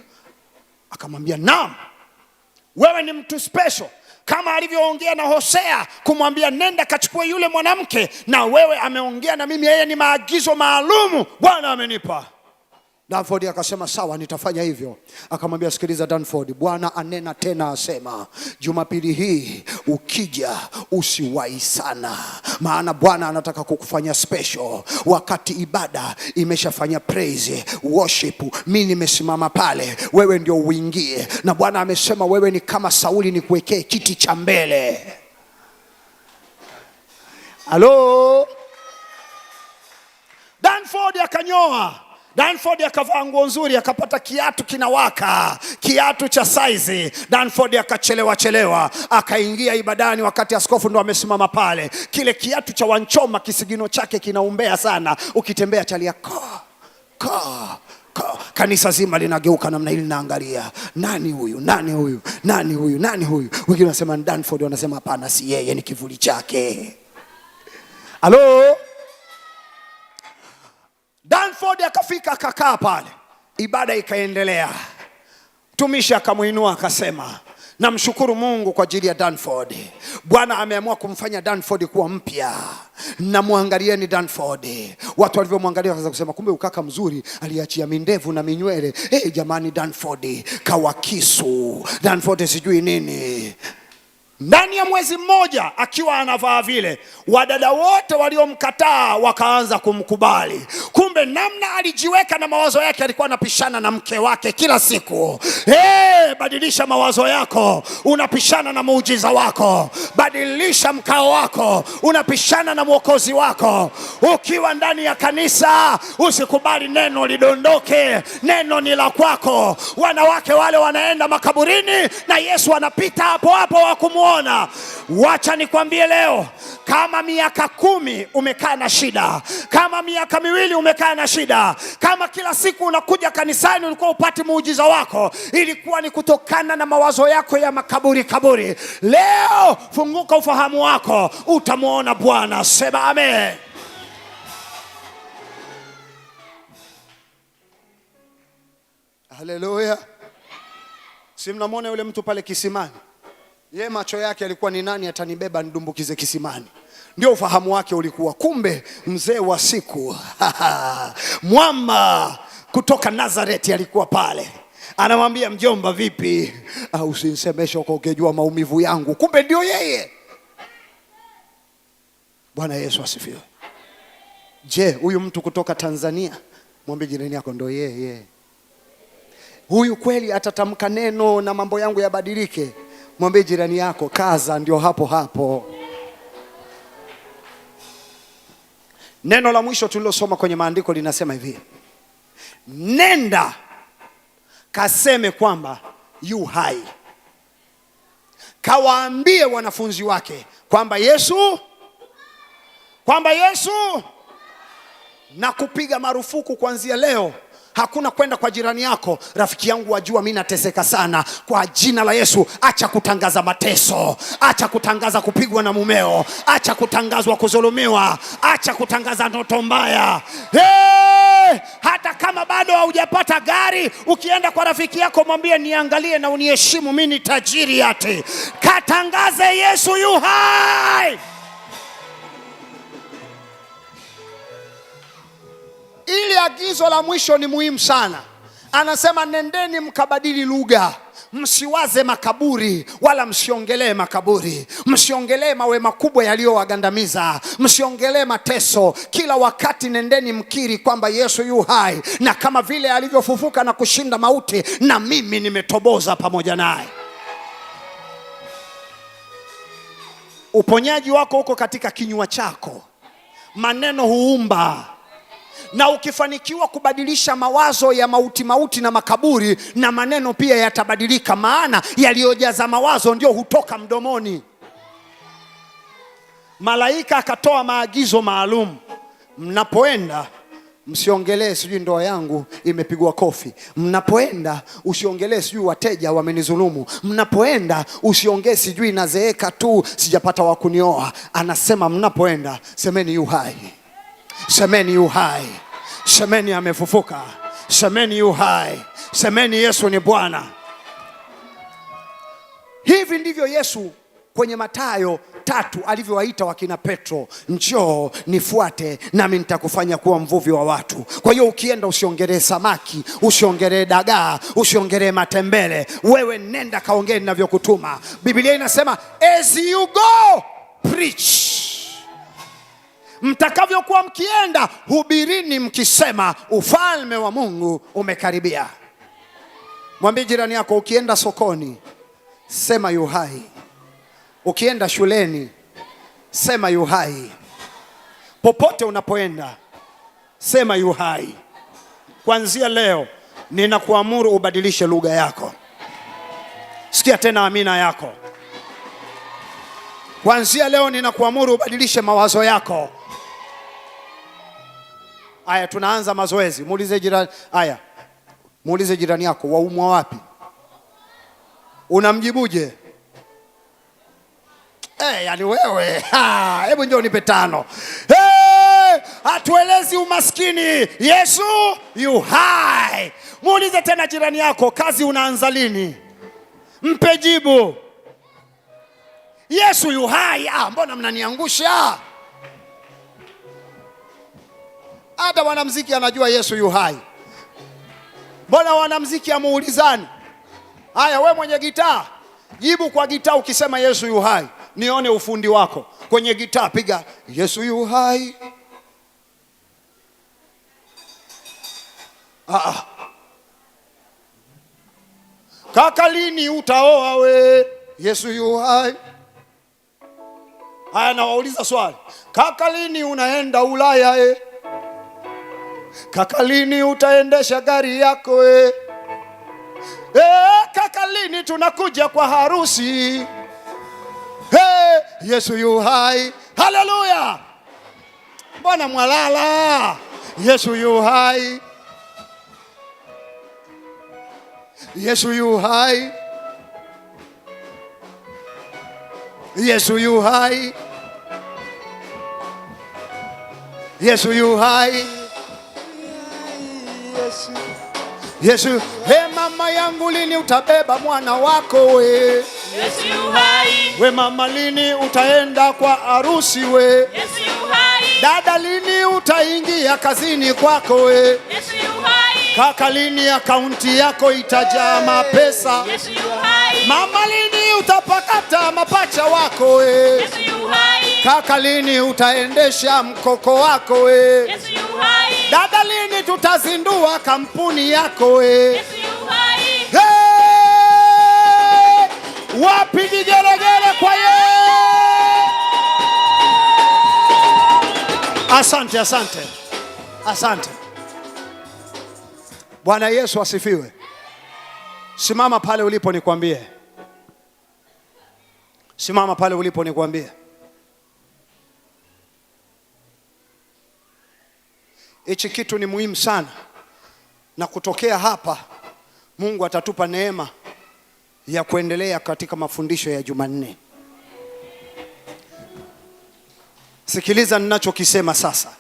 Akamwambia, naam, wewe ni mtu special. Kama alivyoongea na Hosea kumwambia nenda kachukue yule mwanamke, na wewe ameongea na mimi, yeye ni maagizo maalumu Bwana amenipa. Danford akasema sawa, nitafanya hivyo. Akamwambia, sikiliza Danford, Bwana anena tena asema, Jumapili hii ukija usiwahi sana, maana Bwana anataka kukufanya special. Wakati ibada imeshafanya praise worship, mimi nimesimama pale, wewe ndio uingie. Na Bwana amesema wewe ni kama Sauli, nikuwekee kiti cha mbele. Halo? Danford akanyoa. Danford akavaa nguo nzuri, akapata kiatu kinawaka, kiatu cha size. Danford akachelewa, akaingia ibadani wakati askofu ndo amesimama pale. Kile kiatu cha wanchoma kisigino chake kinaumbea sana, ukitembea chalia kanisa zima linageuka namna hili, linaangalia nani huyu. Wengine wanasema Danford, wanasema hapana, si yeye, ni kivuli chake. Halo? Danford akafika akakaa pale, ibada ikaendelea. Mtumishi akamuinua akasema, namshukuru Mungu kwa ajili ya Danford. Bwana ameamua kumfanya Danford kuwa mpya. Na muangalieni Danford. Watu walivyomwangalia wakaanza kusema, kumbe ukaka mzuri, aliachia mindevu na minywele. Jamani, Danford kawa kisu, Danford sijui nini. Ndani ya mwezi mmoja akiwa anavaa vile, wadada wote waliomkataa wakaanza kumkubali. Kumbe namna alijiweka na mawazo yake, alikuwa anapishana na mke wake kila siku. Badilisha mawazo yako, unapishana na muujiza wako. Badilisha mkao wako, unapishana na mwokozi wako. Ukiwa ndani ya kanisa, usikubali neno lidondoke. Neno ni la kwako. Wanawake wale wanaenda makaburini na Yesu anapita hapo hapo wakumuona. Wacha nikwambie leo, kama miaka 10 umekaa na shida, kama miaka 2 umekaa na shida, kama kila siku unakuja kanisani ulikuwa upati muujiza wako, ilikuwa ni kutokana na mawazo yako ya makaburi kaburi. Leo funguka ufahamu wako, utamuona Bwana. Sema amen. Haleluya. Si mnamwona yule mtu pale kisimani? Ye macho yake alikuwa ni nani atanibeba nidumbukize kisimani? Ndio ufahamu wake ulikuwa. Kumbe mzee wa siku mwamba kutoka Nazareti alikuwa pale. Anamwambia mjomba, vipi? Usinisemeshe uko ukijua maumivu yangu. Kumbe ndio yeye. Bwana Yesu asifiwe. Je, huyu mtu kutoka Tanzania? Mwambie jirani yako, ndio yeye. Huyu kweli atatamka neno na mambo yangu yabadilike? Mwambie jirani yako, kaza, ndio hapo hapo. Neno la mwisho tulilosoma kwenye maandiko linasema hivi: nenda kaseme kwamba yu hai. Kawaambie wanafunzi wake kwamba Yesu na kupiga marufuku kuanzia leo, hakuna kwenda kwa jirani yako, rafiki yangu wajua mimi nateseka sana, kwa jina la Yesu acha kutangaza mateso, acha kutangaza kupigwa na mumeo, acha kutangazwa kudhulumiwa, acha kutangaza ndoto mbaya. Hata kama bado haujapata gari, ukienda kwa rafiki yako mwambie niangalie na uniheshimu, mimi ni tajiri yate. Katangaze Yesu yu hai. Ili agizo la mwisho ni muhimu sana. Anasema nendeni mkabadili lugha. Msiwaze makaburi wala msiongelee makaburi. Msiongelee mawe makubwa yaliyowagandamiza. Msiongelee mateso. Kila wakati nendeni mkiri kwamba Yesu yu hai, na kama vile alivyofufuka na kushinda mauti, na mimi nimetoboza pamoja naye. Uponyaji wako uko katika kinywa chako. Maneno huumba. Na ukifanikiwa kubadilisha mawazo ya mauti na makaburi, na maneno pia yatabadilika, maana yaliyojaza mawazo ndio hutoka mdomoni. Malaika akatoa maagizo maalum: mnapoenda msiongelee sijui ndoa yangu imepigwa kofi. Mnapoenda usiongelee sijui wateja wamenizulumu. Mnapoenda usiongee sijui nazeeka tu sijapata wa kunioa. Anasema mnapoenda semeni yu hai. Semeni yu hai. Semeni amefufuka. Semeni yu hai. Semeni Yesu ni Bwana. Hivi ndivyo Yesu kwenye Mathayo 3 alivyowaita wakina Petro: njoo nifuate nami nitakufanya kuwa mvuvi wa watu. Kwa hiyo ukienda usiongelee samaki, usiongelee dagaa, usiongelee matembele. Wewe nenda kaongee ninavyokutuma. Biblia inasema as you go preach. Mtakavyokuwa mkienda hubirini mkisema ufalme wa Mungu umekaribia. Mwambie jirani yako, ukienda sokoni sema yu hai. Ukienda shuleni sema yu hai. Popote unapoenda sema yu hai. Kuanzia leo ninakuamuru ubadilishe lugha yako. Sikia tena amina yako. Kuanzia leo ninakuamuru ubadilishe mawazo yako. Aya, tunaanza mazoezi. Muulize jirani yako, waumwa wapi? Unamjibuje? Yani wewe, hebu njoo nipe 5. Hatuelezi umaskini. Yesu yu hai. Muulize tena jirani yako, kazi unaanza lini? Mpe jibu. Yesu yu hai. Mbona mnaniangusha? Hata wanamuziki anajua Yesu yu hai. Mbona wanamuziki amuulizani? Haya, we mwenye gitaa, jibu kwa gitaa ukisema Yesu yu hai. Nione ufundi wako. Kwenye gitaa piga Yesu yu hai. Kaka lini utaoa we? Yesu yu hai. Haya, nawauliza swali. Kaka lini unaenda Ulaya Kaka lini utaendesha gari yako Kaka lini tunakuja kwa harusi? Yesu yu hai. Haleluya. Mbona mwalala? Yesu yu hai. Yesu yu hai. Yesu yu hai. Yesu yu hai. Yesu. Yesu, he mama yangu, lini utabeba mwana wako we? Yesu yu hai. We mama, lini utaenda kwa harusi we? Yesu yu hai. Dada, lini utaingia kazini kwako we? Yesu yu hai. Kaka, lini akaunti yako itajaa mapesa? Yesu yu hai. Mama, lini utapakata mapacha wako we? Yesu yu hai. Kaka, lini utaendesha mkoko wako we? Yesu yu hai. Dada, lini tutazindua kampuni yako we? Yesu yu hai. Hey! Wapi vigelegele kwa ye? Asante, asante, asante. Bwana Yesu asifiwe. Simama pale ulipo nikwambie. Simama pale ulipo nikwambie. Hichi kitu ni muhimu sana, na kutokea hapa Mungu atatupa neema ya kuendelea katika mafundisho ya Jumanne. Sikiliza ninachokisema sasa.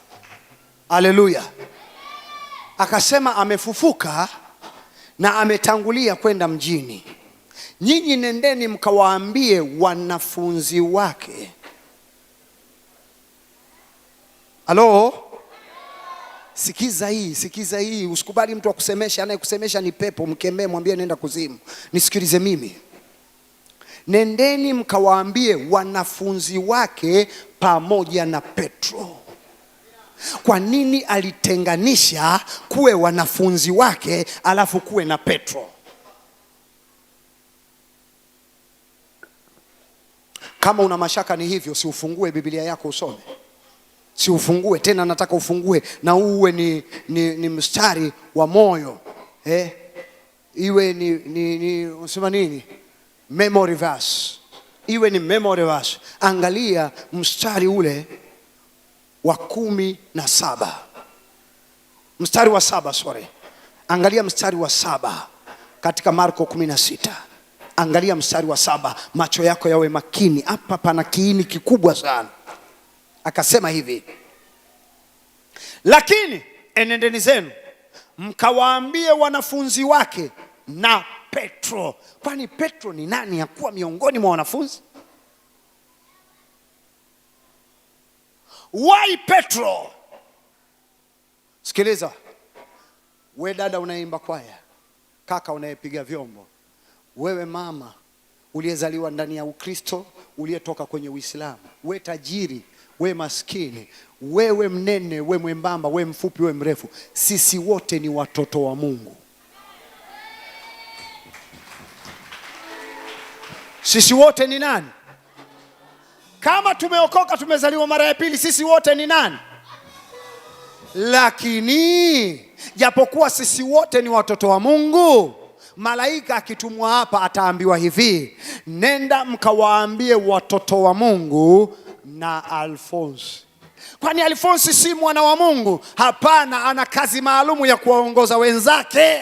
Haleluya. Akasema amefufuka na ametangulia kwenda mjini. Nyinyi nendeni mkawaambie wanafunzi wake. Halo? Sikiza hii, usikubali mtu akusemesha, anayekusemesha ni pepo, mkemee, mwambie nenda kuzimu. Nisikilize mimi. Nendeni mkawaambie wanafunzi wake pamoja na Petro. Kwa nini alitenganisha kuwe wanafunzi wake alafu kuwe na Petro? Kama una mashaka ni hivyo, si ufungue Biblia yako usome. Si ufungue tena, nataka ufungue na uwe ni mstari wa moyo. Iwe ni unasema nini? Memory verse. Iwe ni memory verse. Angalia mstari ule wa 17. Mstari wa 7, sorry. Angalia mstari wa 7 katika Marko 16. Angalia mstari wa 7, macho yako yawe makini. Hapa pana kiini kikubwa sana. Akasema hivi: lakini enendeni zenu mkawaambie wanafunzi wake na Petro. Kwani Petro ni nani hakuwa miongoni mwa wanafunzi? Why Petro? Sikiliza, we dada unaimba kwaya, kaka unayepiga vyombo, wewe mama uliyezaliwa ndani ya Ukristo, uliyetoka kwenye Uislamu, we tajiri, we maskini, wewe mnene, we mwembamba, we mfupi, we mrefu, sisi wote ni watoto wa Mungu. Sisi wote ni nani? Kama tumeokoka, tumezaliwa mara ya pili, sisi wote ni nani? Lakini japokuwa sisi wote ni watoto wa Mungu, malaika akitumwa hapa ataambiwa hivi: nenda mkawaambie watoto wa Mungu na Alfonsi. Kwani Alfonsi si mwana wa Mungu? Hapana, ana kazi maalumu ya kuwaongoza wenzake.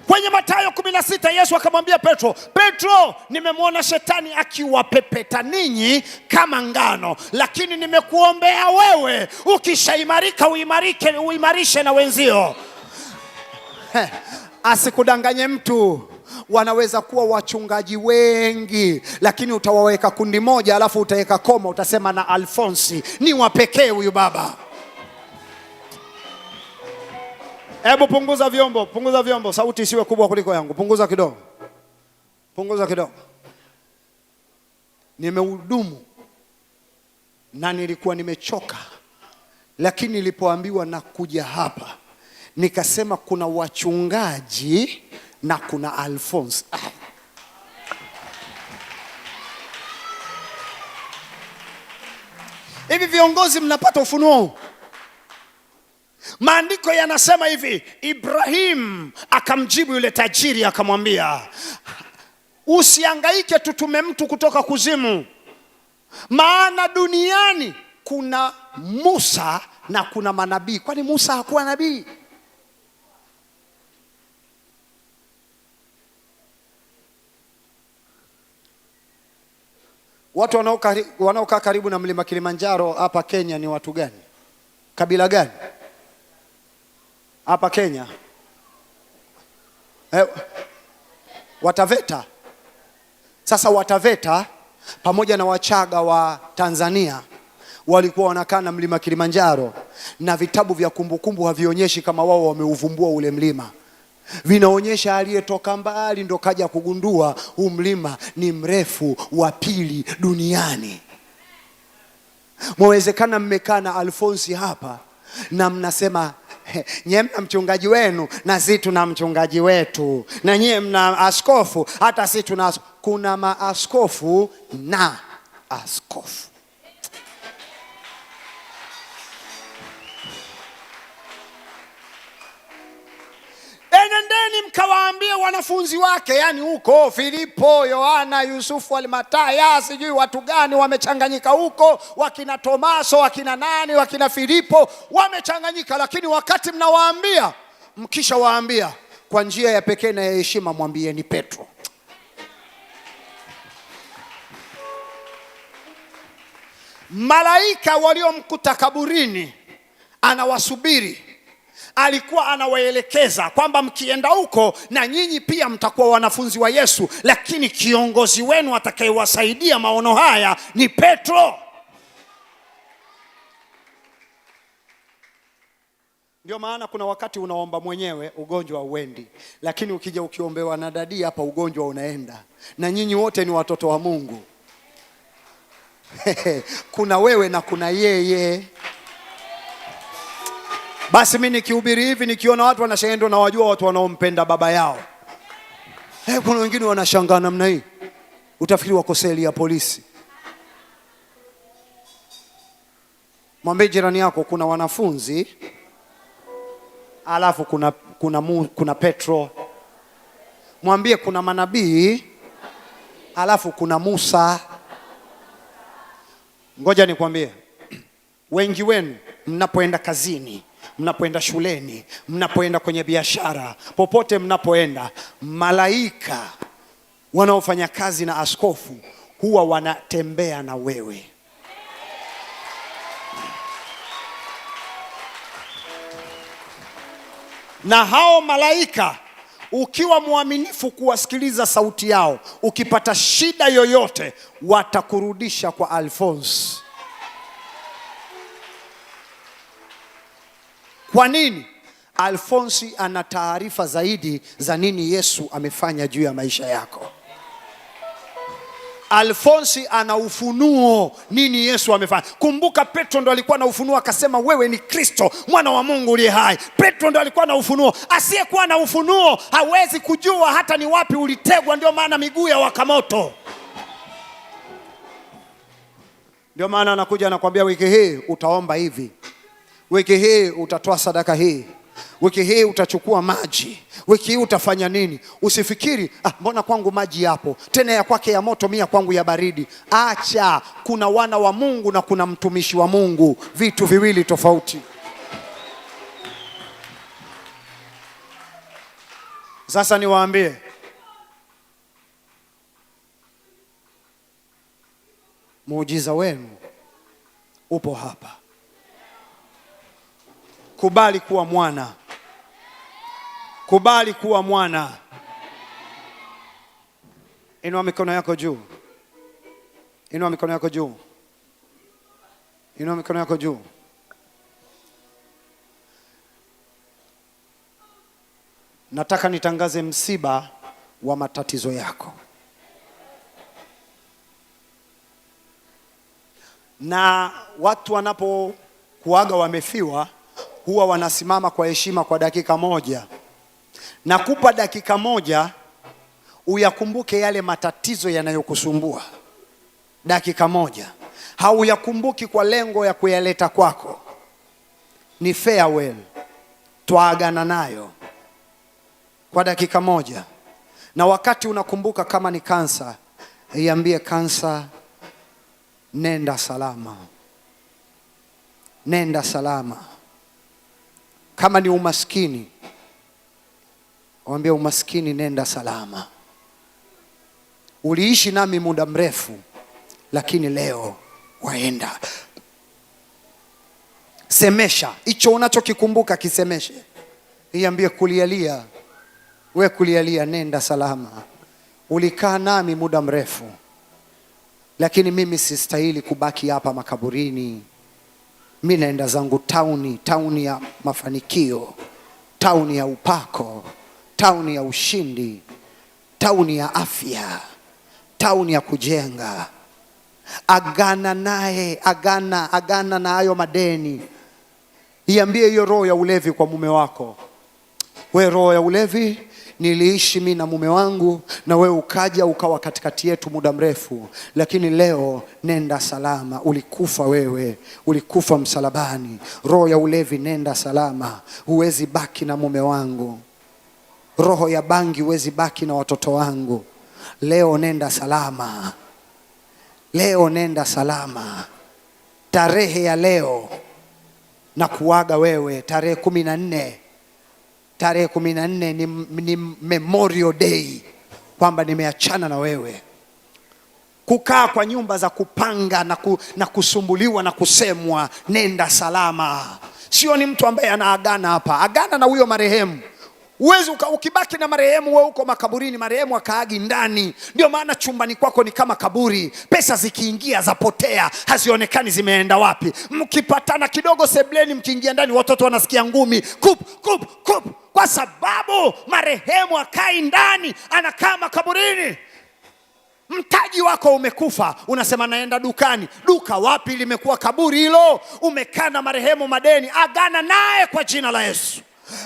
Kwenye Mathayo 16 Yesu akamwambia Petro, Petro, nimemwona shetani akiwapepeta ninyi kama ngano, lakini nimekuombea wewe, ukishaimarika uimarishe na wenzio. Asikudanganye mtu. Wanaweza kuwa wachungaji wengi, lakini utawaweka kundi moja alafu utaweka koma, utasema na Alfonsi ni wa pekee huyu baba. Hebu punguza vyombo, sauti isiwe kubwa kuliko yangu. Punguza kidogo. Nimehudumu na nilikuwa nimechoka, lakini nilipoambiwa na kuja hapa nikasema kuna wachungaji na kuna Alfonsi. Hivi viongozi mnapata ufunuo? Maandiko yanasema hivi, Ibrahim akamjibu yule tajiri akamwambia, usihangaike tutume mtu kutoka kuzimu. Maana duniani kuna Musa na kuna manabii. Kwani Musa hakuwa nabii? Watu wanaokaa karibu na mlima Kilimanjaro hapa Kenya ni watu gani? Kabila gani? Hapa Kenya Wataveta. Sasa Wataveta pamoja na Wachaga wa Tanzania walikuwa wanakaa na mlima Kilimanjaro, na vitabu vya kumbukumbu havionyeshi kama wao wameuvumbua ule mlima. Vinaonyesha aliyetoka mbali ndo kaja kugundua huu mlima ni mrefu wa pili duniani. Mwawezekana mmekaa na Alfonsi hapa na mnasema nyie mna mchungaji wenu na sisi tuna mchungaji wetu, na nyie mna askofu hata sisi tuna. Kuna maaskofu na askofu. Enendeni mkawaambie wanafunzi wake, yani huko Filipo, Yohana, Yusufu, Alimataya, sijui watu gani wamechanganyika huko, wakina Tomaso, wakina nani, wakina Filipo wamechanganyika. Lakini wakati mnawaambia, mkisha waambia kwa njia ya pekee na ya heshima, mwambieni Petro. Malaika waliomkuta kaburini anawasubiri, alikuwa anawaelekeza kwamba mkienda huko na nyinyi pia mtakuwa wanafunzi wa Yesu, lakini kiongozi wenu atakayewasaidia maono haya ni Petro. Ndio maana kuna wakati unaomba mwenyewe ugonjwa uendi, lakini ukija ukiombewa na dadi hapa ugonjwa unaenda. Na nyinyi wote ni watoto wa Mungu. Kuna wewe na kuna yeye. Basi mimi nikihubiri hivi nikiona watu wanashangaa, na wajua watu wanaompenda baba yao. Kuna wengine wanashangaa namna hii, utafikiri wako seli ya polisi. Mwambie jirani yako kuna wanafunzi, alafu kuna Petro. Mwambie kuna manabii, alafu kuna Musa. Ngoja nikwambie, wengi wenu mnapoenda kazini, mnapoenda shuleni, mnapoenda kwenye biashara, popote mnapoenda, malaika wanaofanya kazi na askofu huwa wanatembea na wewe. Na hao malaika ukiwa mwaminifu kuwasikiliza sauti yao, ukipata shida yoyote watakurudisha kwa Alfonsi. Kwa nini? Alfonsi ana taarifa zaidi za nini Yesu amefanya juu ya maisha yako. Alfonsi ana ufunuo nini Yesu amefanya. Kumbuka Petro ndo alikuwa na ufunuo, akasema wewe ni Kristo mwana wa Mungu aliye hai. Petro ndo alikuwa na ufunuo. Asiyekuwa na ufunuo hawezi kujua hata ni wapi ulitegwa. Ndio maana miguu ya waka moto. Ndio maana anakuja anakuambia wiki hii utaomba hivi, wiki hii utatoa sadaka hii, wiki hii utachukua maji, wiki hii utafanya nini. Usifikiri mbona kwangu maji yapo, tena ya kwake ya moto, mia kwangu ya baridi. Acha, kuna wana wa Mungu na kuna mtumishi wa Mungu, vitu viwili tofauti. Sasa niwaambie, muujiza wenu upo hapa. Kubali kuwa mwana. Kubali kuwa mwana. Inua mikono yako juu. Inua mikono yako juu. Inua mikono yako juu. Nataka nitangaze msiba wa matatizo yako. Na watu wanapokuaga wamefiwa huwa wanasimama kwa heshima kwa dakika moja. Nakupa dakika moja uyakumbuke yale matatizo yanayokusumbua. Dakika moja. Hauyakumbuki kwa lengo ya kuyaleta kwako. Ni farewell. Tuagana nayo kwa dakika moja. Na wakati unakumbuka kama ni kansa, iambie kansa, nenda salama, nenda salama. Kama ni umaskini, waambie umaskini, nenda salama. Uliishi nami muda mrefu, lakini leo waenda. Semesha hicho unachokikumbuka, kisemeshe. Iambie kulialia, we kulialia, nenda salama. Ulikaa nami muda mrefu, lakini mimi sistahili kubaki hapa makaburini. Mimi naenda zangu tauni ya mafanikio, tauni ya upako, tauni ya ushindi, tauni ya afya, tauni ya kujenga. Agana naye, agana na hayo madeni. Iambie hiyo roho ya ulevi kwa mume wako. We roho ya ulevi, niliishi mimi na mume wangu, na we ukaja ukawa katikati yetu muda mrefu, lakini leo nenda salama. Ulikufa wewe, ulikufa msalabani. Roho ya ulevi, nenda salama. Huwezi baki na mume wangu. Roho ya bangi, huwezi baki na watoto wangu. Leo nenda salama. Leo nenda salama. Tarehe ya leo na kuaga wewe, tarehe 14. Tarehe 14 ni Memorial Day, kwamba nimeachana na wewe. Kukaa kwa nyumba za kupanga na kusumbuliwa na kusemwa, nenda salama. Sio ni mtu ambaye anaagana hapa. Agana na huyo marehemu. Uwezi ukibaki na marehemu, wewe uko makaburini, marehemu akaagi ndani. Ndio maana chumbani kwako ni kama kaburi. Pesa zikiingia zapotea, hazionekani zimeenda wapi. Mkipatana kidogo sebleni, mkiingia ndani watoto wanasikia ngumi, kup, kwa sababu marehemu akai ndani, anakaa makaburini. Mtaji wako umekufa, unasema naenda dukani. Duka wapi? Limekuwa kaburi hilo. Umekaa na marehemu madeni. Agana naye kwa jina la Yesu.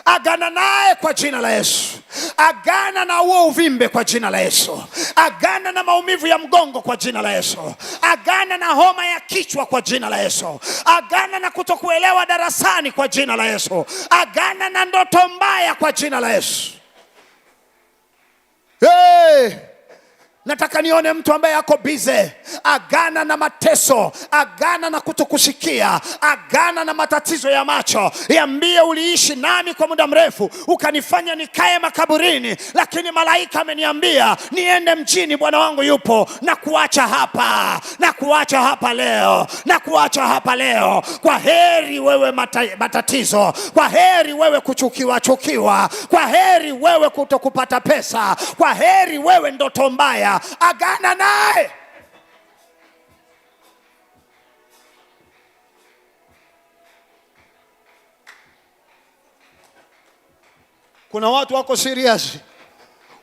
Agana naye kwa jina la Yesu. Agana na huo uvimbe kwa jina la Yesu. Agana na maumivu ya mgongo kwa jina la Yesu. Agana na homa ya kichwa kwa jina la Yesu. Agana na kutokuelewa darasani kwa jina la Yesu. Agana na ndoto mbaya kwa jina la Yesu. Nataka nione mtu ambaye ako bize. Agana na mateso, agana na kutokusikia, agana na matatizo ya macho. Iambie uliishi nami kwa muda mrefu, ukanifanya nikae makaburini, lakini malaika ameniambia niende mjini, Bwana wangu yupo. Na kuacha hapa leo, na kuacha hapa leo. Kwa heri wewe matatizo, kwa heri wewe kuchukiwa, kwa heri wewe kutokupata pesa, kwa heri wewe ndoto mbaya. Agana naye. Kuna watu wako serious.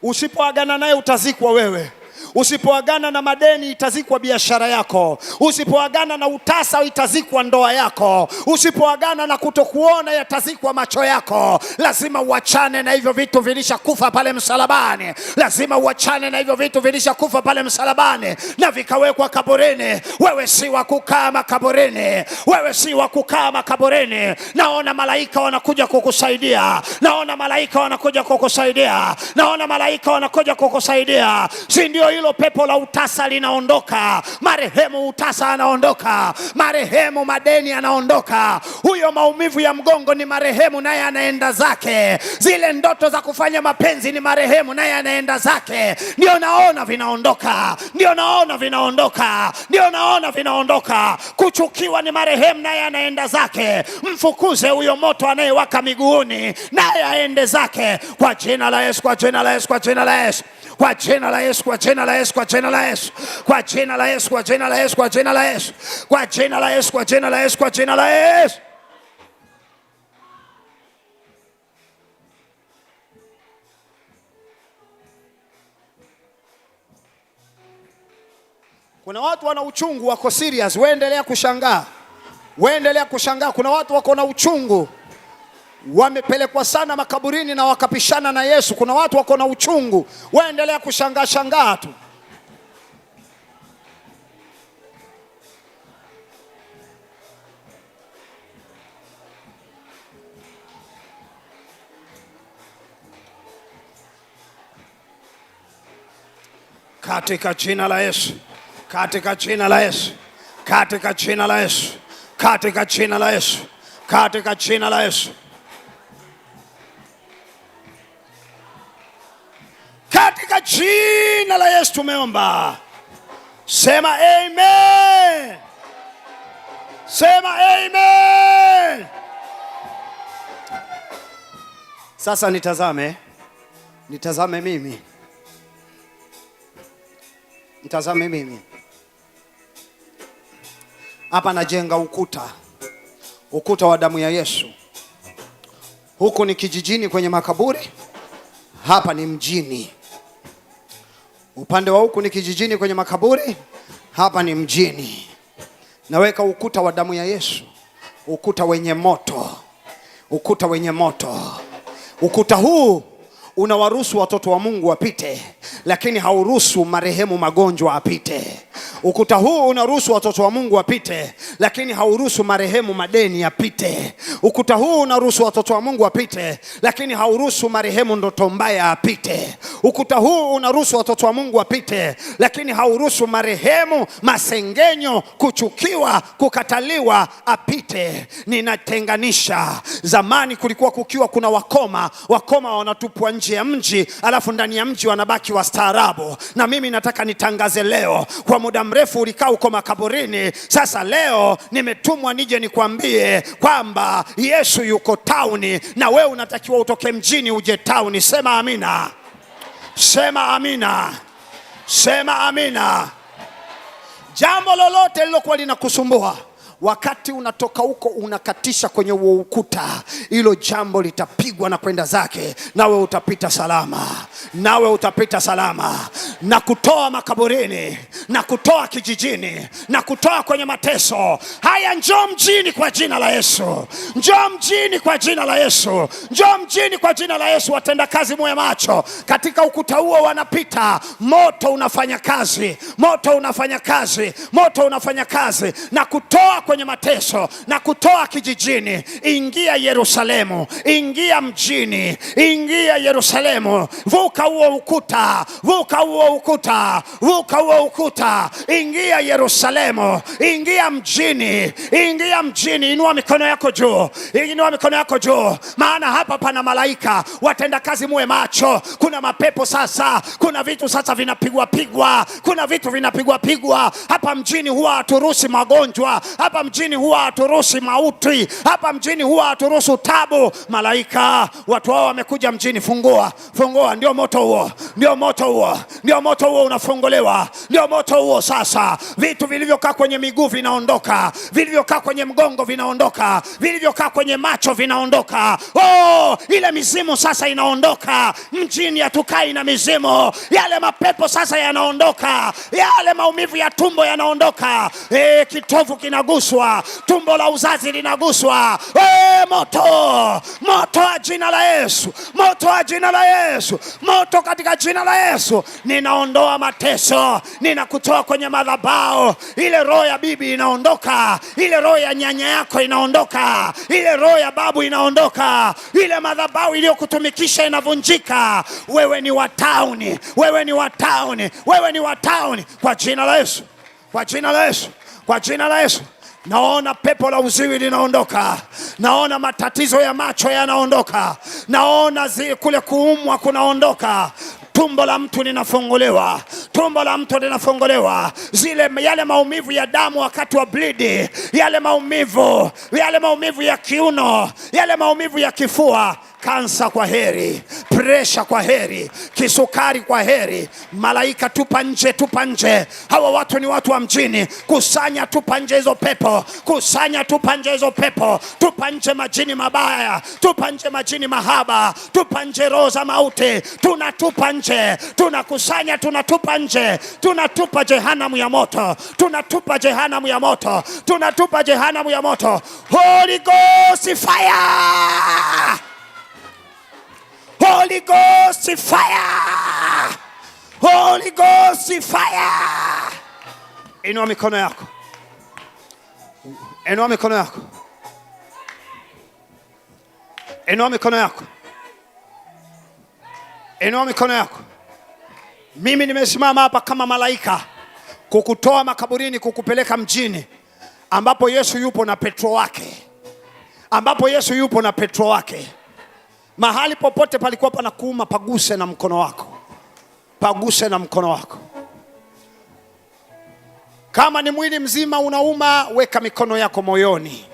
Usipoagana naye utazikwa wewe. Usipoagana na madeni itazikwa biashara yako. Usipoagana na utasa itazikwa ndoa yako. Usipoagana na kutokuona yatazikwa macho yako. Lazima uachane na hivyo vitu, vilishakufa pale msalabani. Lazima uachane na hivyo vitu, vilishakufa pale msalabani na vikawekwa kaburini. Wewe si wa kukaa makaburini. Wewe si wa kukaa makaburini. Naona malaika wanakuja kukusaidia. Naona malaika wanakuja kukusaidia. Naona malaika wanakuja kukusaidia. Si ndio hilo pepo la utasa linaondoka. Marehemu utasa anaondoka. Marehemu madeni anaondoka. Huyo maumivu ya mgongo ni marehemu, naye anaenda zake. Zile ndoto za kufanya mapenzi ni marehemu, naye anaenda zake. Ndio naona vinaondoka. Ndio naona vinaondoka. Ndio naona vinaondoka. Kuchukiwa ni marehemu, naye anaenda zake. Mfukuze huyo moto anayewaka miguuni, naye aende zake. Kwa jina la Yesu, kwa jina la Yesu, kwa jina la Yesu. Kwa jina la Yesu, kwa jina la Yesu, kwa jina la Yesu. Kwa jina la Yesu, kwa jina la Yesu, kwa jina la Yesu. Kwa jina la Yesu, kwa jina la Yesu, kwa jina la Yesu. Kuna watu wana uchungu, wako serious. Waendelea kushangaa. Waendelea kushangaa. Kuna watu wako na uchungu, wamepelekwa sana makaburini na wakapishana na Yesu. Kuna watu wako na uchungu. Waendelea kushangaa tu. Katika jina la Yesu. Katika jina la Yesu. katika jina la Yesu, katika jina la Yesu, katika jina la Yesu, katika jina la Yesu tumeomba. Sema amen. Sema amen. Sasa nitazame mimi. Nitazame mimi. Hapa najenga ukuta wa damu ya Yesu. Huku ni kijijini kwenye makaburi, hapa ni mjini. Upande wa huku ni kijijini kwenye makaburi, hapa ni mjini. Naweka ukuta wa damu ya Yesu, ukuta wenye moto, ukuta wenye moto. Ukuta huu unawaruhusu watoto wa Mungu wapite, lakini hauruhusu marehemu magonjwa apite. Ukuta huu unaruhusu watoto wa Mungu wapite, lakini hauruhusu marehemu madeni yapite. Ukuta huu unaruhusu watoto wa Mungu wapite, lakini hauruhusu marehemu ndoto mbaya apite. Ukuta huu unaruhusu watoto wa Mungu wapite, lakini hauruhusu marehemu masengenyo, kuchukiwa, kukataliwa apite. Ninatenganisha. Zamani kulikuwa kukiwa kuna wakoma wanatupwa nje ya mji, alafu ndani ya mji wanabaki wastaarabu. Na mimi nataka nitangaze leo, kwa muda mrefu ulikaa uko makaburini, sasa leo nimetumwa nije nikwambie kwamba Yesu yuko tauni, na wewe unatakiwa utoke mjini uje tauni. Sema amina. Sema amina. Sema amina. Jambo lolote lilokuwa linakusumbua, wakati unatoka huko unakatisha kwenye huo ukuta, hilo jambo litapigwa na kwenda zake, nawe utapita salama. Nawe utapita salama, na kutoa makaburini, na kutoa kijijini, na kutoa kwenye mateso haya. Njoo mjini kwa jina la Yesu. Njoo mjini kwa jina la Yesu. Njoo mjini kwa jina la Yesu. Watenda kazi muwe macho. Katika ukuta huo wanapita, moto unafanya kazi, moto unafanya kazi, moto unafanya kazi, na kutoa kwenye mateso, na kutoa kijijini. Ingia Yerusalemu, ingia mjini, ingia Yerusalemu. Vuka huo ukuta, vuka huo ukuta, vuka huo ukuta. Ingia Yerusalemu, ingia mjini, ingia mjini. Inua mikono yako juu, inua mikono yako juu, maana hapa pana malaika. Watenda kazi muwe macho. Kuna mapepo sasa, kuna vitu sasa vinapigwa pigwa, kuna vitu vinapigwa pigwa. Hapa mjini huwa haturuhusi magonjwa, hapa mjini huwa haturuhusi mauti, hapa mjini huwa haturuhusu tabu. Malaika, watu hao wamekuja mjini. Fungua, fungua. Ndio moto huo, ndio moto huo, ndio moto huo unafunguliwa, ndio moto huo. Sasa vitu vilivyokaa kwenye miguu vinaondoka, vilivyokaa kwenye mgongo vinaondoka, vilivyokaa kwenye macho vinaondoka. Oh, ile mizimu sasa inaondoka mjini. Hatukai na mizimu. Yale mapepo sasa yanaondoka, yale maumivu ya tumbo yanaondoka. Kitovu kinaguswa, tumbo la uzazi linaguswa. Moto, moto wa jina la Yesu, moto wa jina la Yesu, moto katika jina la Yesu. Ninaondoa mateso, ninakutoa kwenye madhabahu. Ile roho ya bibi inaondoka, ile roho ya nyanya yako inaondoka, ile roho ya babu inaondoka, ile madhabahu iliyokutumikisha inavunjika. Wewe ni wa tauni, wewe ni wa tauni, wewe ni wa tauni kwa jina la Yesu, kwa jina la Yesu, kwa jina la Yesu. Naona pepo la uziwi linaondoka, naona matatizo ya macho yanaondoka, naona kule kuumwa kunaondoka. Tumbo la mtu linafunguliwa, tumbo la mtu linafunguliwa. Yale maumivu ya damu wakati wa bleed, yale maumivu ya kiuno, yale maumivu ya kifua. Kansa kwa heri, presha kwa heri, kisukari kwa heri. Malaika, tupa nje, tupa nje. Hawa watu ni watu wa mjini. Kusanya, tupa nje hizo pepo, kusanya, tupa nje hizo pepo. Tupa nje majini mabaya, tupa nje majini mahaba, tupa nje roho za mauti. Tunatupa nje, tunakusanya, tunatupa nje. Tunatupa jehanamu ya moto, tunatupa jehanamu ya moto, tunatupa jehanamu ya moto. Holy Ghost fire, Holy Ghost fire, Holy Ghost fire. Inua mikono yako, inua mikono yako, inua mikono yako, inua mikono yako. Mimi nimesimama hapa kama malaika kukutoa makaburini, kukupeleka mjini ambapo Yesu yupo na Petro wake, ambapo Yesu yupo na Petro wake. Mahali popote palikuwa panakuuma, paguse na mkono wako, paguse na mkono wako. Kama ni mwili mzima unauma, weka mikono yako moyoni.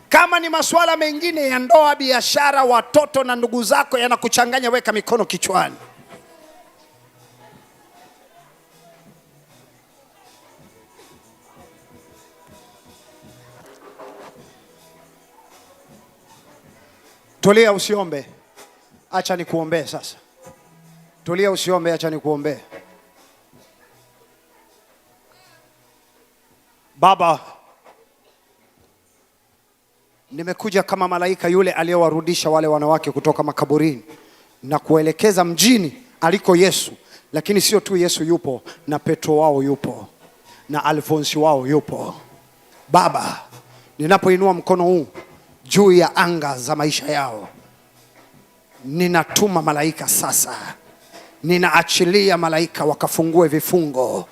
Kama ni masuala mengine ya ndoa, biashara, watoto na ndugu zako yanakuchanganya, weka mikono kichwani. Tulia, usiombe. Acha nikuombee sasa. Tulia, usiombe, acha nikuombee. Baba, nimekuja kama malaika yule aliyewarudisha wale wanawake kutoka makaburini na kuelekeza mjini aliko Yesu. Lakini sio tu Yesu yupo, na Petro wao yupo, na Alfonsi wao yupo. Baba, ninapoinua mkono huu juu ya anga za maisha yao, ninatuma malaika sasa. Ninaachilia malaika wakafungue vifungo,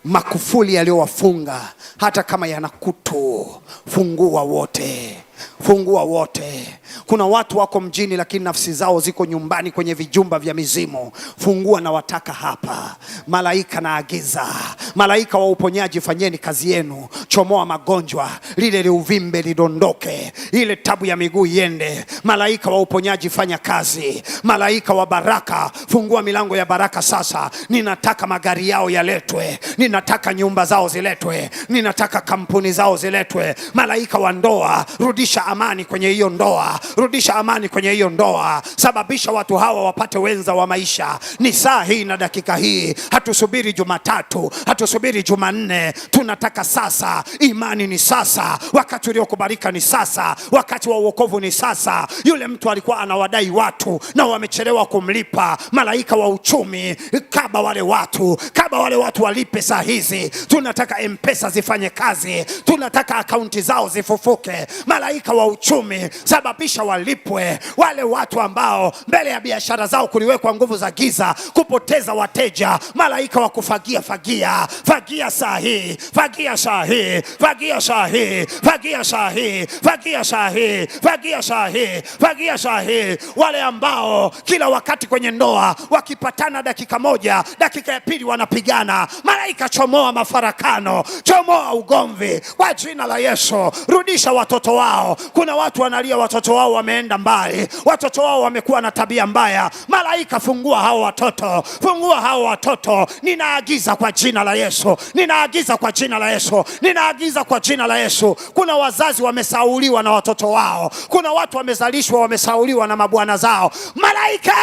makufuli yaliyowafunga, hata kama yana kutu, fungua wote, fungua wote. Kuna watu wako mjini lakini nafsi zao ziko nyumbani kwenye vijumba vya mizimu. Fungua na wataka hapa. Malaika na agiza, malaika wa uponyaji, fanyeni kazi yenu. Chomoa magonjwa, lile liuvimbe lidondoke, ile tabu ya miguu iende. Malaika wa uponyaji, fanya kazi. Malaika wa baraka, fungua milango ya baraka sasa. Ninataka magari yao yaletwe, ninataka nyumba zao ziletwe, ninataka kampuni zao ziletwe. Malaika wa ndoa, rudisha amani kwenye hiyo ndoa, rudisha amani kwenye hiyo ndoa. Sababisha watu hawa wapate wenza wa maisha. Ni saa hii na dakika hii. Hatusubiri Jumatatu, hatusubiri Jumanne. Tunataka sasa. Imani ni sasa. Wakati uliokubalika ni sasa. Wakati wa wokovu ni sasa. Yule mtu alikuwa anawadai watu na wamechelewa kumlipa. Malaika wa uchumi, kaba wale watu, kaba wale watu walipe saa hizi. Tunataka M-Pesa zifanye kazi. Tunataka akaunti zao zifufuke. Malaika wa uchumi, sababisha walipwe wale watu ambao mbele ya biashara zao kuliwekwa nguvu za giza kupoteza wateja. Malaika wa kufagia, fagia, fagia saa hii, fagia saa hii, fagia saa hii, fagia saa hii, fagia saa hii, fagia saa hii, fagia saa hii. Wale ambao kila wakati kwenye ndoa wakipatana dakika moja, dakika ya pili wanapigana. Malaika chomoa mafarakano, chomoa ugomvi kwa jina la Yesu. Rudisha watoto wao. Kuna watu wanalia watoto wao wameenda mbali, watoto wao wamekuwa na tabia mbaya. Malaika fungua hao watoto, fungua hao watoto. Ninaagiza kwa jina la Yesu, ninaagiza kwa jina la Yesu, ninaagiza kwa jina la Yesu. Kuna wazazi wamesauliwa na watoto wao, kuna watu wamezalishwa wamesauliwa na mabwana zao. Malaika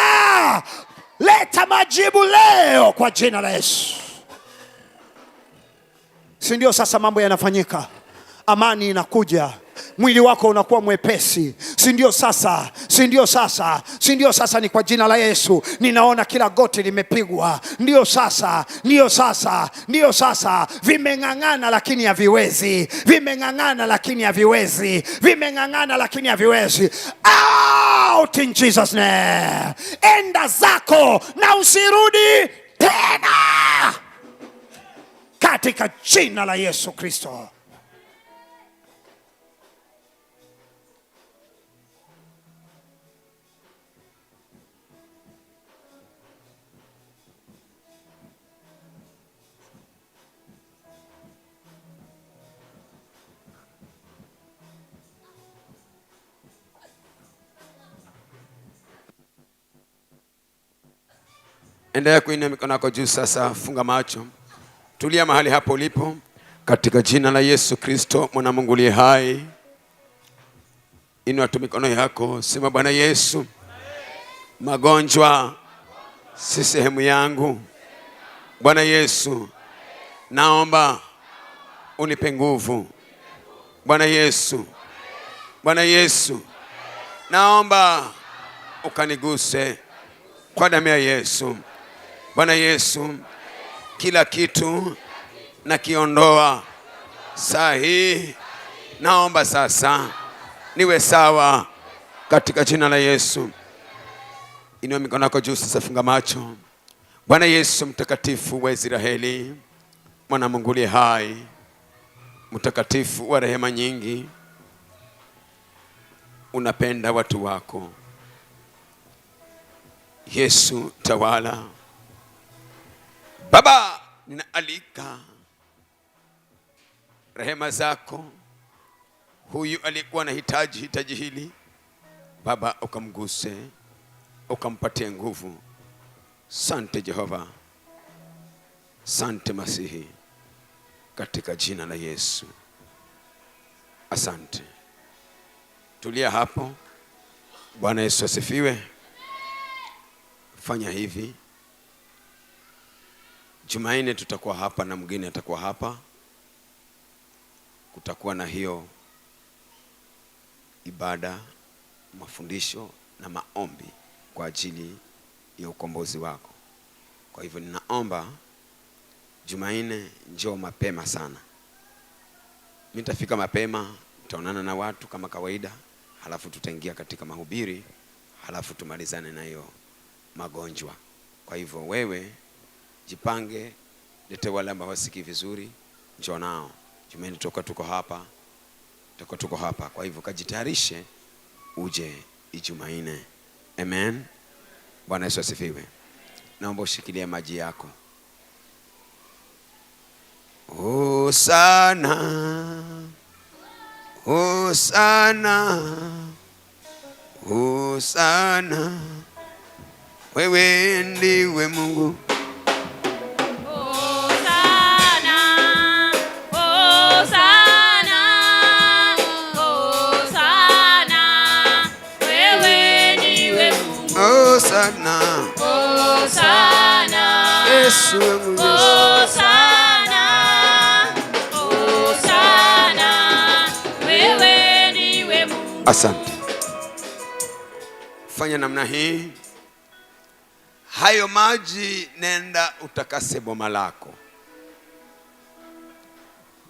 leta majibu leo kwa jina la Yesu. Si ndio sasa mambo yanafanyika, amani inakuja, mwili wako unakuwa mwepesi. Si ndio sasa, si ndio sasa, si ndio sasa. Ni kwa jina la Yesu. Ninaona kila goti limepigwa. Ndio sasa, ndio sasa, ndio sasa. Vimeng'ang'ana lakini haviwezi, vimeng'ang'ana lakini haviwezi, vimeng'ang'ana lakini haviwezi. Out in Jesus name. Enda zako na usirudi tena katika jina la Yesu Kristo. Endelea kuinua mikono yako juu sasa. Funga macho. Tulia mahali hapo ulipo. Katika jina la Yesu Kristo, mwana Mungu aliye hai. Inua tu mikono yako. Sema, Bwana Yesu, magonjwa si sehemu yangu. Bwana Yesu, naomba unipe nguvu. Bwana Yesu, Bwana Yesu, naomba ukaniguse kwa damu ya Yesu. Bwana Yesu, kila kitu na kiondoa saa hii. Naomba sasa niwe sawa katika jina la Yesu. Inua mikono yako juu sasa, funga macho. Bwana Yesu mtakatifu wa Israeli, mwana Mungu aliye hai, mtakatifu wa rehema nyingi, unapenda watu wako. Yesu tawala. Baba, ninaalika rehema zako. Huyu alikuwa na hitaji hili, Baba ukamguse, ukampatie nguvu. Sante Jehova, sante Masihi, katika jina la Yesu. Asante. Tulia hapo. Bwana Yesu asifiwe. Fanya hivi. Jumanne tutakuwa hapa na mgeni atakuwa hapa. Kutakuwa na hiyo ibada, mafundisho na maombi kwa ajili ya ukombozi wako. Kwa hivyo ninaomba Jumanne njoo mapema sana. Mimi nitafika mapema, tutaonana na watu kama kawaida, halafu tutaingia katika mahubiri, halafu tumalizane na hiyo magonjwa. Kwa hivyo wewe jipange, lete wale ambao wasikii vizuri, njoo nao. Jumanne tuko hapa. Kwa hivyo kajitayarishe uje Jumanne. Amen. Bwana Yesu asifiwe. Naomba ushikilie maji yako. Hosana, Hosana, Hosana, wewe ndiwe Mungu. Hosana, Hosana, Hosana, wewe ndiwe Mungu. Hosana, Hosana, Yesu wangu, Hosana, Hosana, wewe ndiwe Mungu. asante. Fanya namna hii. Hayo maji nenda utakase boma lako.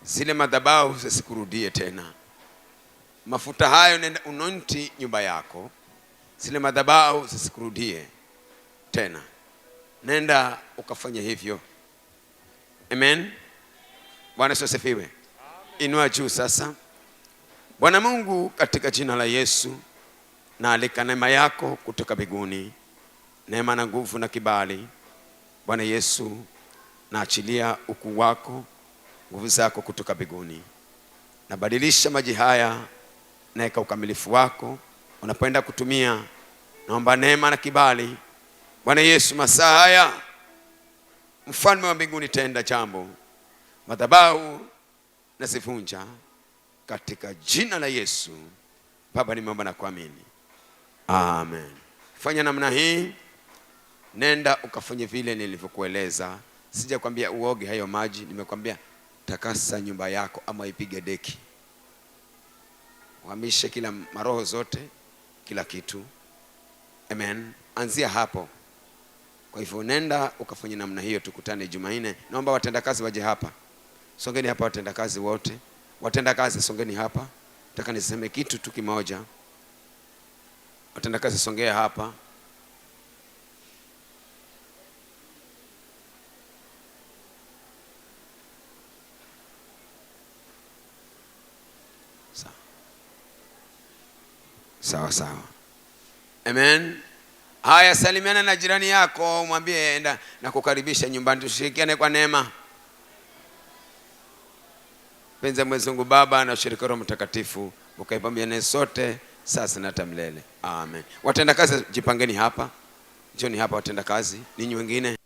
Zile madhabahu zisikurudie tena. Mafuta hayo nenda unonti nyumba yako. Zile madhabahu zisikurudie tena. Nenda ukafanya hivyo. Amen. Bwana Yesu asifiwe. Inua juu sasa. Bwana Mungu, katika jina la Yesu, naalika neema yako kutoka mbinguni, neema na nguvu na kibali. Bwana Yesu, naachilia ukuu wako, nguvu zako kutoka mbinguni. Nabadilisha maji haya, naeka ukamilifu wako unapoenda kutumia. Naomba neema na kibali. Bwana Yesu, masaa haya mfalme wa mbinguni, tenda jambo. Madhabahu nazivunja katika jina la Yesu. Baba, nimeomba na kuamini. Amen. Fanya namna hii. Nenda ukafanye vile nilivyokueleza. Sijakwambia uoge hayo maji, nimekwambia takasa nyumba yako ama ipige deki. Uhamishe kila maroho zote, kila kitu. Amen. Anzia hapo. Kwa hivyo nenda ukafanye namna hiyo, tukutane Jumanne. Naomba watendakazi waje hapa. Songeni hapa watendakazi wote. Watendakazi songeni hapa. Nataka niseme kitu tu kimoja. Watendakazi songea hapa. Sawa. Amen. Haya, salimiana na jirani yako, mwambie enda na kukaribisha nyumbani, tushirikiane kwa neema. Penzi ya Mwenyezi Mungu Baba na ushirika Roho Mtakatifu ukae pamoja na sote sasa na hata milele. Amen. Watendakazi jipangeni hapa. Njoni hapa watendakazi. Ninyi wengine